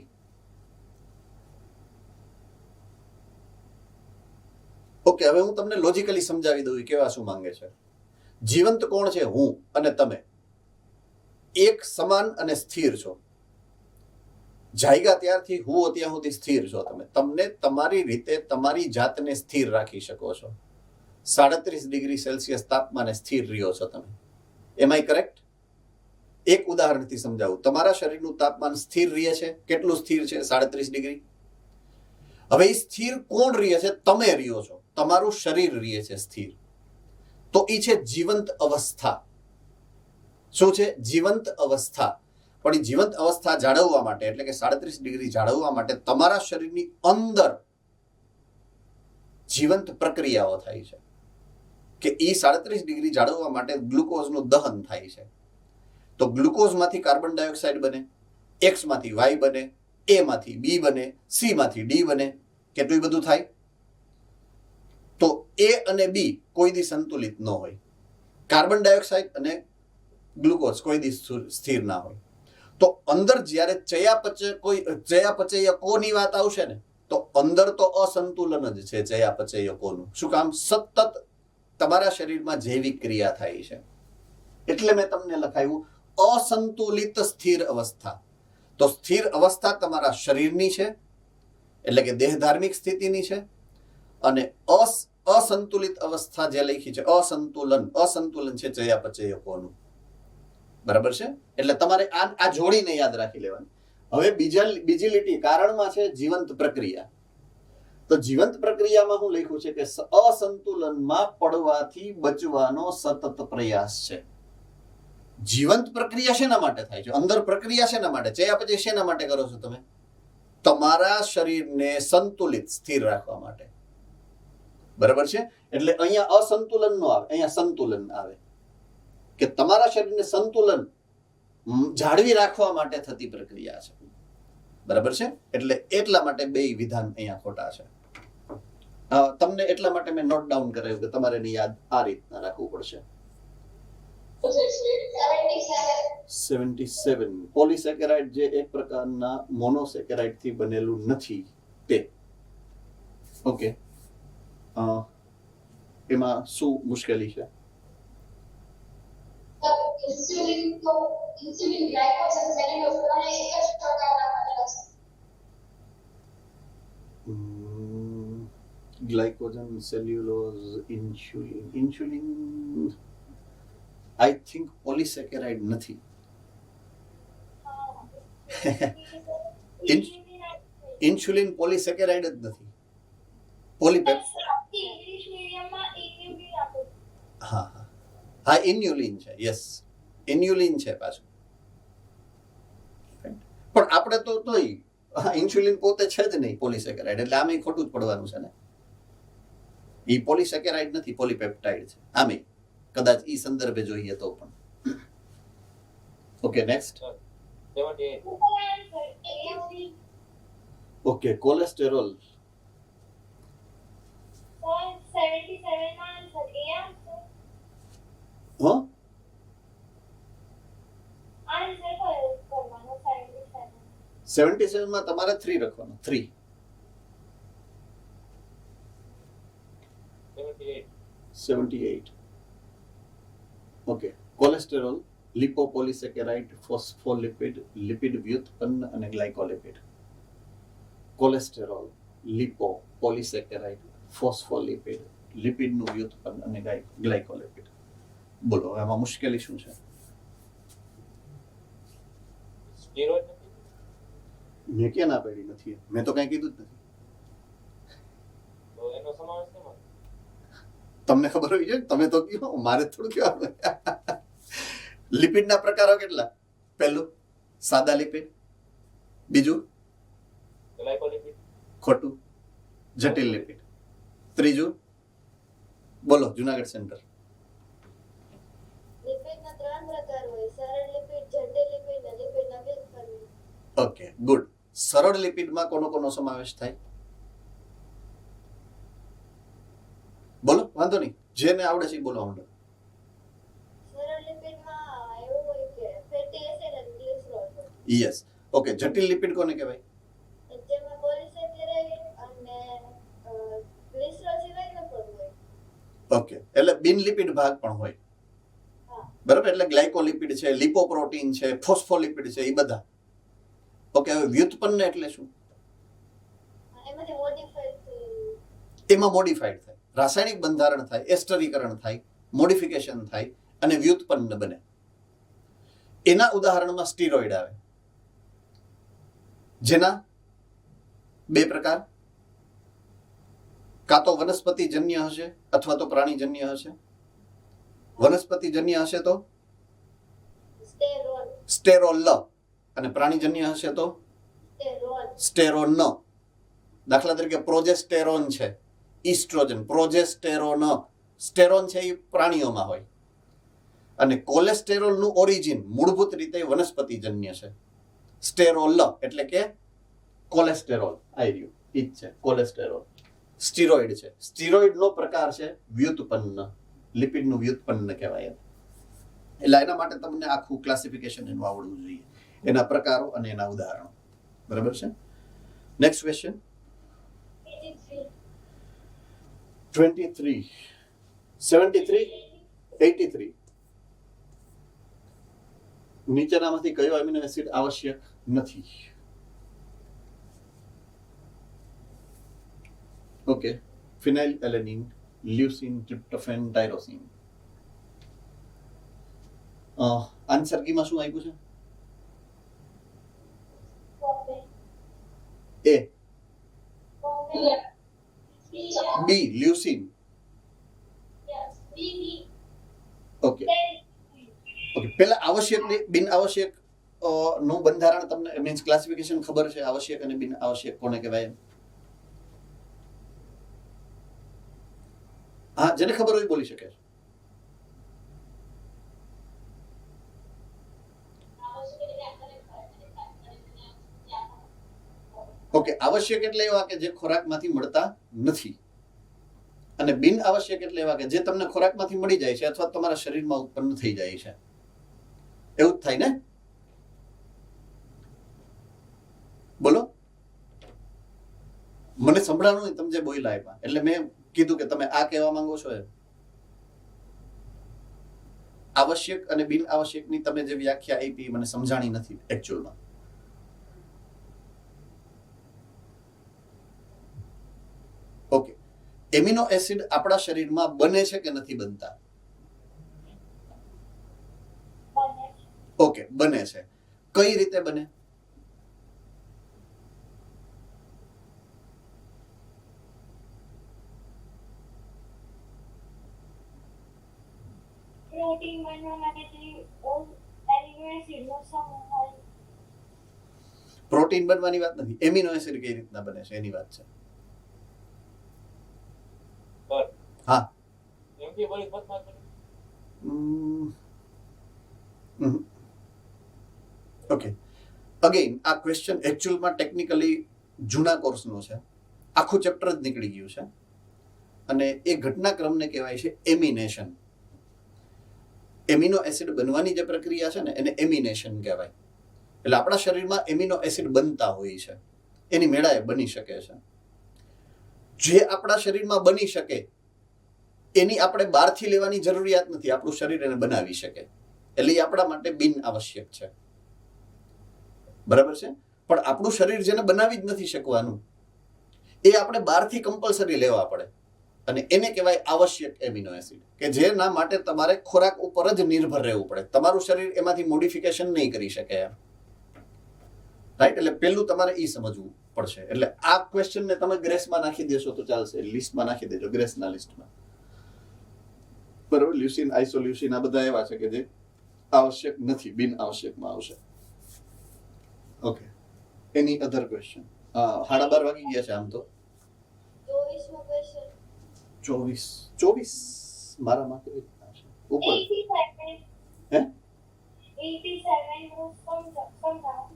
ઓકે, હવે હું તમને લોજિકલી સમજાવી દઉં કેવા શું માંગે છે. જીવંત કોણ છે? હું અને તમે એક સમાન અને સ્થિર છો. જાયગા ત્યારથી હું ત્યાં સુધી સ્થિર છો. તમને તમારી રીતે તમારી જાતને સ્થિર રાખી શકો છો. 37 ડિગ્રી સેલ્સિયસ તાપમાને સ્થિર રહ્યો છો તમે. એમ આઈ કરેક્ટ? એક ઉદાહરણથી સમજાવું. તમારા શરીરનું તાપમાન સ્થિર રહે છે. કેટલું સ્થિર છે? 37 ડિગ્રી. હવે એ સ્થિર કોણ રહે છે? તમે રહ્યો છો. તમારું શરીર રહે છે સ્થિર. તો એ છે જીવંત અવસ્થા. શું છે? જીવંત અવસ્થા. પણ એ જીવંત અવસ્થા જાળવવા માટે, એટલે કે 37 ડિગ્રી જાળવવા માટે તમારા શરીરની અંદર જીવંત પ્રક્રિયાઓ થાય છે કે એ 37 ડિગ્રી જાળવવા માટે ગ્લુકોઝનું દહન થાય છે. તો ગ્લુકોઝમાંથી કાર્બન ડાયોક્સાઇડ બને, એક્સ માંથી વાય બને, એ માંથી બી બને, સી માંથી ડી બને. કેટલું બધું થાય? તો એ અને બી કોઈ દી સંતુલિત ન હોય. કાર્બન ડાયોક્સાઇડ અને ગ્લુકોઝ કોઈ દી સ્થિર ના હોય. તો અંદર જ્યારે ચયાપચયકોની વાત આવશે ને, તો અંદર તો અસંતુલન જ છે ચયાપચયકોનું. શું કામ? સતત તમારા શરીરમાં જૈવિક ક્રિયા થાય છે. એટલે મેં તમને લખાયું અસંતુલિત સ્થિર અવસ્થા. તો સ્થિર અવસ્થા તમારા શરીરની છે, એટલે કે દેહધાર્મિક સ્થિતિની છે. અને અસંતુલિત અવસ્થા જે લખી છે, અસંતુલન છે ચયાપચયકોનું. બરાબર છે? એટલે તમારે આ જોડીને યાદ રાખી લેવાની. હવે બીજી લીટી કારણમાં છે જીવંત પ્રક્રિયા. તો જીવંત પ્રક્રિયામાં હું લખ્યું છે કે અસંતુલનમાં પડવાથી બચવાનો સતત પ્રયાસ છે. જીવંત પ્રક્રિયા શેના માટે થાય છે? અંદર પ્રક્રિયા શેના માટે? ચયાપચય શેના માટે કરો છો તમે? તમારા શરીરને સંતુલિત, સ્થિર રાખવા માટે. બરાબર છે? એટલે અહીંયા અસંતુલન નો આવે, અહીંયા સંતુલન આવે. કે તમારા શરીરને સંતુલન જાળવી રાખવા માટે થતી પ્રક્રિયા છે. બરાબર છે? એટલે એટલા માટે બે વિધાન અહીંયા ખોટા છે. તમને એટલા માટે મેં નોટ ડાઉન કરાવ્યું કે તમારે એની યાદ આ રીતના રાખવું પડશે. 77 પોલિસેકેરાઇડ જે એક પ્રકારના મોનોસેકેરાઇડ થી બનેલું નથી તે. ઓકે, એમાં શું મુશ્કેલી છે? ઇન્સ્યુલિન ગ્લાયકોજન સેલ્યુલોઝ અને એક જ પ્રકારના બનેલા છે. Glycogen, cellulose, insulin I think polysaccharide નથી. ઇન્સ્યુલિન પોલિસેકેરાઇડ જ નથી. પોલીપેપ ઇંગ્લિશ મીડિયમમાં ઇન્યુલિન આપે. હા ઇન્યુલિન છે. યસ, ઇન્યુલિન છે પાછું. પણ આપણે તોય ઇન્સ્યુલિન પોતે છે જ નહીં પોલિસેકેરાઇડ, એટલે આમે ખોટું જ પડવાનું છે ને. એ પોલિસેકેરાઇડ નથી, પોલીપેપ્ટાઇડ છે. આમે કદાચ ઈ સંદર્ભે જોઈએ તો પણ. Okay, next. 78 okay, cholesterol. Sir 77 માં આન્સર એ આવશે. હા, આન્સર કયો કરવાનો? 77. 77 માં તમારે 3 રાખવાનો. 3. 78. ઓકે, કોલેસ્ટેરોલ, લિપોપોલિસેકેરાઇડ, ફોસ્ફોલિપિડ, લિપિડ વ્યુત્પન્ન અને ગ્લાયકોલિપિડ. કોલેસ્ટેરોલ, લિપો, પોલિસેકેરાઇડ, ફોસ્ફોલિપિડ, લિપિડનું વ્યુત્પન્ન અને ગ્લાયકોલિપિડ. બોલો આમાં મુશ્કેલી શું છે? સ્ટીરોઇડ નથી? મેં ક્યાં ના પાડી નથી? મેં તો કઈ કીધું જ નથી. તો એનો સમાવેશ શેમાં? તમને ખબર હોય છે? તમે તો કયો, મારે થોડું કહેવાનું. લિપિડના પ્રકારો કેટલા? પહેલું સાદા લિપિડ, બીજું ગ્લાયકોલિપિડ, ખોટું જટિલ લિપિડ, ત્રીજું બોલો જુનાગઢ સેન્ટર. લિપિડના 3 પ્રકાર હોય: સરળ લિપિડ, જટિલ લિપિડ અને લિપિડના વ્યુત્પન્ન. Okay, good. સરળ લિપિડમાં કોનો કોનો સમાવેશ થાય? બોલો, વાંધો નહીં, જેને આવડે છે એ બોલવા માંડો. સરળ લિપિડમાં એવું હોય કે ફેટી એસિડ અને ગ્લિસરોલ હોય. યસ. ઓકે, જટિલ લિપિડ કોને કહેવાય? જેમાં પોલિસેકેરાઇડ અને ગ્લિસરોલ સિવાયનો પણ હોય. ઓકે, એટલે બિન લિપિડ ભાગ પણ હોય. હા. બરાબર, એટલે ગ્લાયકોલિપિડ છે, લિપોપ્રોટીન છે, ફોસ્ફોલિપિડ છે, એ બધા. ઓકે, હવે વ્યુત્પન્ન એટલે શું? એમાંથી મોડિફાઈડ એમાં મોડિફાઈડ થાય, રાસાયણિક બંધારણ થાય, એસ્ટરીકરણ થાય, મોડિફિકેશન થાય અને વ્યુત્પન્ન બને. એના ઉદાહરણમાં સ્ટીરોઇડ આવે, જેના 2 પ્રકાર, કાં તો વનસ્પતિજન્ય હશે અથવા તો પ્રાણીજન્ય હશે. વનસ્પતિજન્ય હશે તો સ્ટેરોલ. સ્ટેરોલ અને પ્રાણીજન્ય હશે તો સ્ટેરોન. દાખલા તરીકે પ્રોજેસ્ટેરોન છે, ઇસ્ટ્રોજન, પ્રોજેસ્ટેરોન. સ્ટેરોન છે એ પ્રાણીઓમાં હોય અને કોલેસ્ટેરોલનું ઓરિજિન મૂળભૂત રીતે વનસ્પતિજન્ય છે. સ્ટેરોલ એટલે કે કોલેસ્ટેરોલ આયર્યું ઈ જ છે કોલેસ્ટેરોલ. સ્ટીરોઇડ છે, સ્ટીરોઇડનો પ્રકાર છે વ્યુત્પન્ન, લિપિડનું વ્યુત્પન્ન કહેવાય. એટલે એના માટે તમને આખું ક્લાસિફિકેશન એનું આવડવું જોઈએ, એના પ્રકારો અને એના ઉદાહરણો. બરાબર છે? Next question. 23, 73, 83. નીચેનામાંથી કયો એમિનો એસિડ આવશ્યક નથી? ઓકે, ફિનાઇલ alanine, leucine, tryptophan, tyrosine. Answer કીમાં શું આપ્યું છે? એ, બી લ્યુસીન. ઓકે ઓકે, પહેલા આવશ્યક ને બિન આવશ્યક નું બંધારણ તમને મીન્સ ક્લાસિફિકેશન ખબર છે? આવશ્યક અને બિન આવશ્યક કોને કહેવાય? હા, જેને ખબર હોય બોલી શકે છે. ઓકે, આવશ્યક એટલે એવા કે જે ખોરાકમાંથી મળતા નથી, અને બિન આવશ્યક એટલે એવા કે જે તમને ખોરાકમાંથી મળી જાય છે અથવા તમારા શરીરમાં ઉત્પન્ન થઈ જાય છે. એવું જ થાય ને? બોલો, મને સંભળાણું નહીં તમે જે બોલ્યા આપ્યા, એટલે મેં કીધું કે તમે આ કહેવા માંગો છો એમ. આવશ્યક અને બિન આવશ્યકની તમે જે વ્યાખ્યા આપી મને સમજાણી નથી એકચ્યુઅલમાં. ઓકે, એમિનો એસિડ આપણા શરીરમાં બને છે કે નથી બનતા? બને છે. ઓકે, બને છે. કઈ રીતે બને? પ્રોટીન બનવા માટે જે એમિનો એસિડનો સમૂહ હોય. પ્રોટીન બનવાની વાત નથી, એમિનો એસિડ કઈ રીતના બને છે એની વાત છે. સર હા. એમથી બોલી પદ્મા સર. ઓકે, અગેન આ ક્વેશ્ચન એકચ્યુઅલમાં ટેકનિકલી જૂના કોર્સનો છે, આખું ચેપ્ટર જ નીકળી ગયું છે, અને એ ઘટનાક્રમને કહેવાય છે એમિનેશન. એમિનો એસિડ બનવાની જે પ્રક્રિયા છે ને એને એમિનેશન કહેવાય. એટલે આપણા શરીરમાં એમિનો એસિડ બનતા હોય છે, એની મેળાએ બની શકે છે. જે આપણા શરીરમાં બની શકે એની આપણે બહારથી લેવાની જરૂરિયાત નથી, આપણું શરીર એને બનાવી શકે, એટલે એ આપણા માટે બિન આવશ્યક છે. બરાબર છે? પણ આપણું શરીર જેને બનાવી જ નથી શકવાનું એ આપણે બહારથી કમ્પલસરી લેવા પડે, અને એને કહેવાય આવશ્યક એમિનો એસિડ, કે જેના માટે તમારે ખોરાક ઉપર જ નિર્ભર રહેવું પડે, તમારું શરીર એમાંથી મોડિફિકેશન નહીં કરી શકે એમ. રાઈટ? એટલે પહેલું તમારે એ સમજવું પડશે. એટલે આ ક્વેશ્ચનને તમે ગ્રેસમાં નાખી દેશો તો ચાલશે, લિસ્ટમાં નાખી દેજો, ગ્રેસના લિસ્ટમાં. બરાબર? લ્યુસીન, આઇસોલ્યુસીન આ બધા એવા છે કે જે આવશ્યક નથી, બિન આવશ્યકમાં આવશે. ઓકે, એની અધર ક્વેશ્ચન? 12:30 વાગી ગયા છે આમ તો. 24મો ક્વેશ્ચન. 24 મારામાં કેવી રીતના છે ઉપર? 87. હે? 87 નું સમજાવો.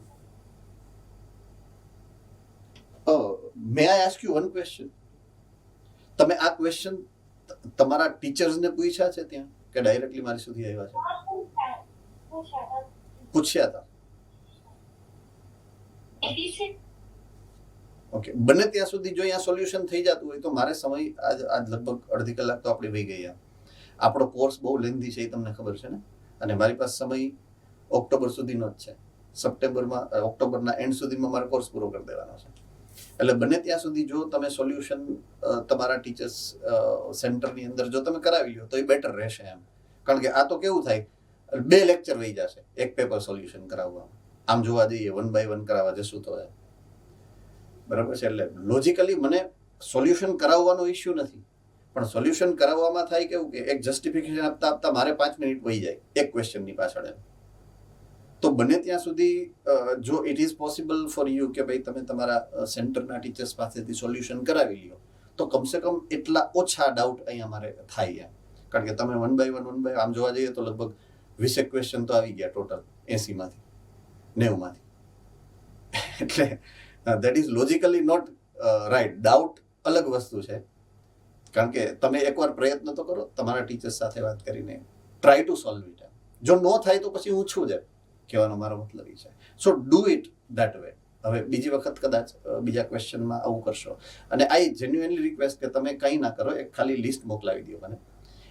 May I ask you one question? તમે આ ક્વેશ્ચન તમારા ટીચર્સને પૂછ્યા છે ત્યાં કે ડાયરેક્ટલી મારી સુધી આવ્યા છે? પૂછ્યા હતા. ઓકે, બને ત્યાં સુધી જો અહીંયા સોલ્યુશન થઈ જતું હોય તો મારે સમય આજ લગભગ અડધી કલાક તો આપણે વહી ગયા. આપણો કોર્સ બહુ લેન્ધી છે એ તમને ખબર છે ને, અને મારી પાસે સમય ઓક્ટોબર સુધીનો જ છે. સપ્ટેમ્બરમાં, ઓક્ટોબરના એન્ડ સુધીમાં મારે કોર્સ પૂરો કરી દેવાનો છે. એટલે બને ત્યાં સુધી જો તમે સોલ્યુશન તમારા ટીચર્સ સેન્ટરની અંદર જો તમે કરાવી લો તો એ બેટર રહેશે એમ. કારણ કે આ તો કેવું થાય, 2 લેક્ચર વહી જશે એક પેપર સોલ્યુશન કરાવવામાં. આમ જોવા જઈએ 1 by 1 કરાવવા જશું તો બરાબર છે. એટલે લોજિકલી મને સોલ્યુશન કરાવવાનો ઇશ્યુ નથી, પણ સોલ્યુશન કરાવવામાં થાય કેવું કે એક જસ્ટિફિકેશન આપતા આપતા મારે 5 મિનિટ વહી જાય એક ક્વેશ્ચનની પાછળ એમ. તો બને ત્યાં સુધી જો it is possible for you કે ભાઈ તમે તમારા સેન્ટરના ટીચર્સ પાસેથી સોલ્યુશન કરાવી લ્યો તો કમસે કમ એટલા ઓછા ડાઉટ અહીંયા મારે થાય એમ. કારણ કે તમે 1 by 1 આમ જોવા જઈએ તો લગભગ 20 ક્વેશ્ચન તો આવી ગયા ટોટલ 80માંથી 90માંથી. એટલે that is logically not right. Doubt અલગ વસ્તુ છે, કારણ કે તમે એકવાર પ્રયત્ન તો કરો તમારા ટીચર્સ સાથે વાત કરીને, ટ્રાય ટુ સોલ્વ ઇટ. જો નો થાય તો પછી હું છું જ, કહેવાનો મારો મતલબ એ છે. સો ડુ ઇટ ધેટ વે. હવે બીજી વખત કદાચ બીજા ક્વેશ્ચનમાં આવું કરશો, અને આઈ જેન્યુઅનલી રિક્વેસ્ટ કે તમે કંઈ ના કરો, એક ખાલી લિસ્ટ મોકલાવી દો મને,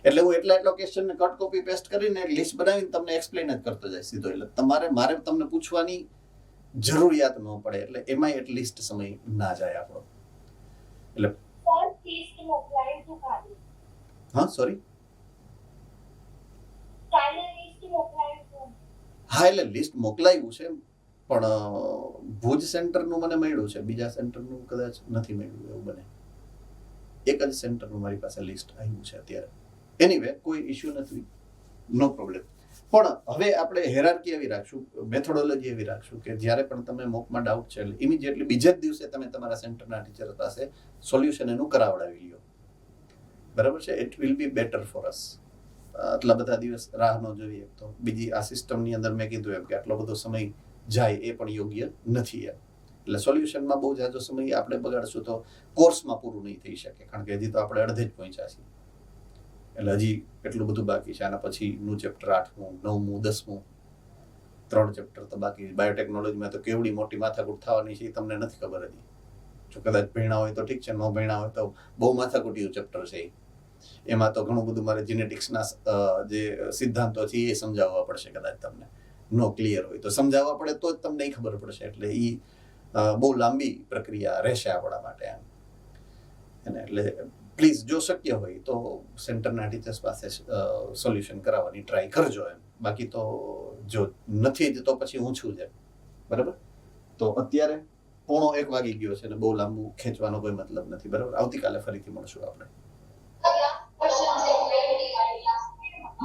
એટલે હું એટલા ક્વેશ્ચનને કટ કોપી પેસ્ટ કરીને લિસ્ટ બનાવીને તમને એક્સપ્લેન જ કરતો જાય સીધો. એટલે મારે તમને પૂછવાની જરૂરિયાત ન પડે, એટલે એમાંય એટલીસ્ટ સમય ના જાય આપણો. એટલે ફર્સ્ટ લિસ્ટ મોકલાવી તો ખાલી. હા, સોરી, કાલે લિસ્ટ મોકલાવી તો. હા, એટલે લિસ્ટ મોકલાવ્યું છે, પણ ભુજ સેન્ટરનું મને મળ્યું છે, બીજા સેન્ટરનું કદાચ નથી મળ્યું, એવું બને. એક જ સેન્ટરનું મારી પાસે લિસ્ટ આવ્યું છે અત્યારે. એનીવે કોઈ ઇશ્યુ નથી, નો પ્રોબ્લેમ. પણ હવે આપણે હેરાર્કી એવી રાખશું, મેથોડોલોજી એવી રાખશું કે જ્યારે પણ તમે મોકમાં ડાઉટ છે એટલે ઇમિડિયેટલી બીજા જ દિવસે તમે તમારા સેન્ટરના ટીચર પાસે સોલ્યુશન એનું કરાવડાવી લ્યો. બરાબર છે? It will be better for us. આટલા બધા દિવસ રાહ ન જોઈએ. તો બીજી આ સિસ્ટમની અંદર મેં કીધું એમ કે આટલો બધો સમય જાય એ પણ યોગ્ય નથી એમ. એટલે સોલ્યુશનમાં બહુ જાજો સમય આપણે બગાડશું તો કોર્સમાં પૂરું નહીં થઈ શકે, કારણ કે હજી તો આપણે અડધે જ પહોંચ્યા છીએ. એટલે હજી એટલું બધું બાકી છે. આના પછીનું ચેપ્ટર 8મું 9મું 10મું 3 ચેપ્ટર તો બાકી. બાયોટેકનોલોજીમાં તો કેવડી મોટી માથાકૂટ થવાની છે એ તમને નથી ખબર હજી. જો કદાચ ભણ્યા હોય તો ઠીક છે, ન ભણ્યા હોય તો બહુ માથાકૂટીયું ચેપ્ટર છે. એમાં તો ઘણું બધું મારે જીનેટિક્સના જે સિદ્ધાંતો છે એ સમજાવવા પડશે. કદાચ તમને નો ક્લિયર હોય તો સમજાવવા પડે તો જ તમને એ ખબર પડશે. એટલે એ બહુ લાંબી પ્રક્રિયા રહેશે આપણા માટે એમ. એટલે પ્લીઝ જો શક્ય હોય તો સેન્ટરના ટીચર્સ પાસે સોલ્યુશન કરાવવાની ટ્રાય કરજો એમ. બાકી તો જો નથી જ તો પછી હું છું જ એમ. બરાબર. તો અત્યારે 1:45 વાગી ગયો છે ને બહુ લાંબુ ખેંચવાનો કોઈ મતલબ નથી. બરાબર. આવતીકાલે ફરીથી મળશું આપણે.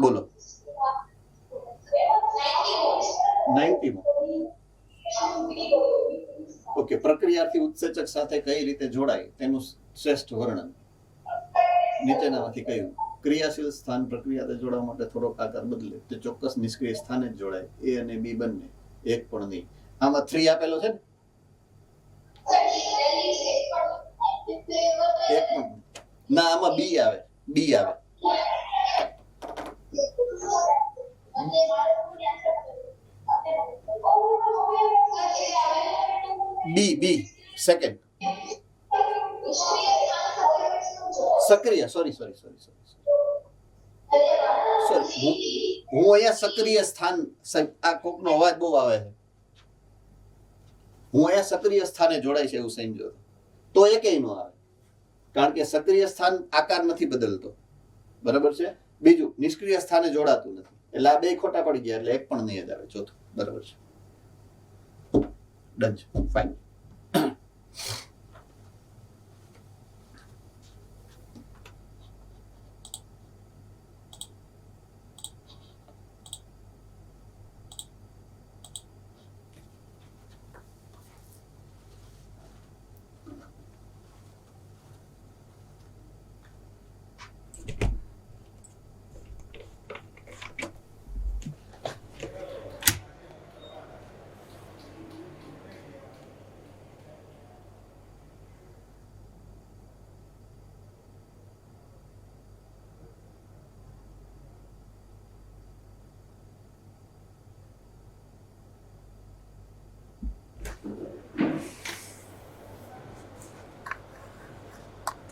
બોલો. 90 ઓકે. પ્રક્રિયાથી ઉત્સેચક સાથે કઈ રીતે જોડાય તેનું શ્રેષ્ઠ વર્ણન. નીચેનામાંથી કયું? ક્રિયાશીલ સ્થાન પ્રક્રિયાથી જોડાવા માટે થોડોક આકાર બદલે તે ચોક્કસ નિષ્ક્રિય સ્થાને જ જોડાય. એ અને બી બંને, એક પણ નહીં. આમાં 3 આપેલો છે ને? એક પણ ના, આમાં બી આવે. બી આવે. બી સેકન્ડ. સક્રિય. સોરી હું અહીંયા સક્રિય સ્થાન, આ કોકનો અવાજ બહુ આવે છે. હું અહીંયા સક્રિય સ્થાને જોડાય છે એવું સમજો તો એ કઈ નો આવે, કારણ કે સક્રિય સ્થાન આકાર નથી બદલતો. બરાબર છે. બીજું, નિષ્ક્રિય સ્થાને જોડાતું નથી. એટલે આ 2 ખોટા પડી ગયા. એટલે એક પણ નહીં જ આવે. ચોથું. બરાબર છે. ડન છે. ફાઇન.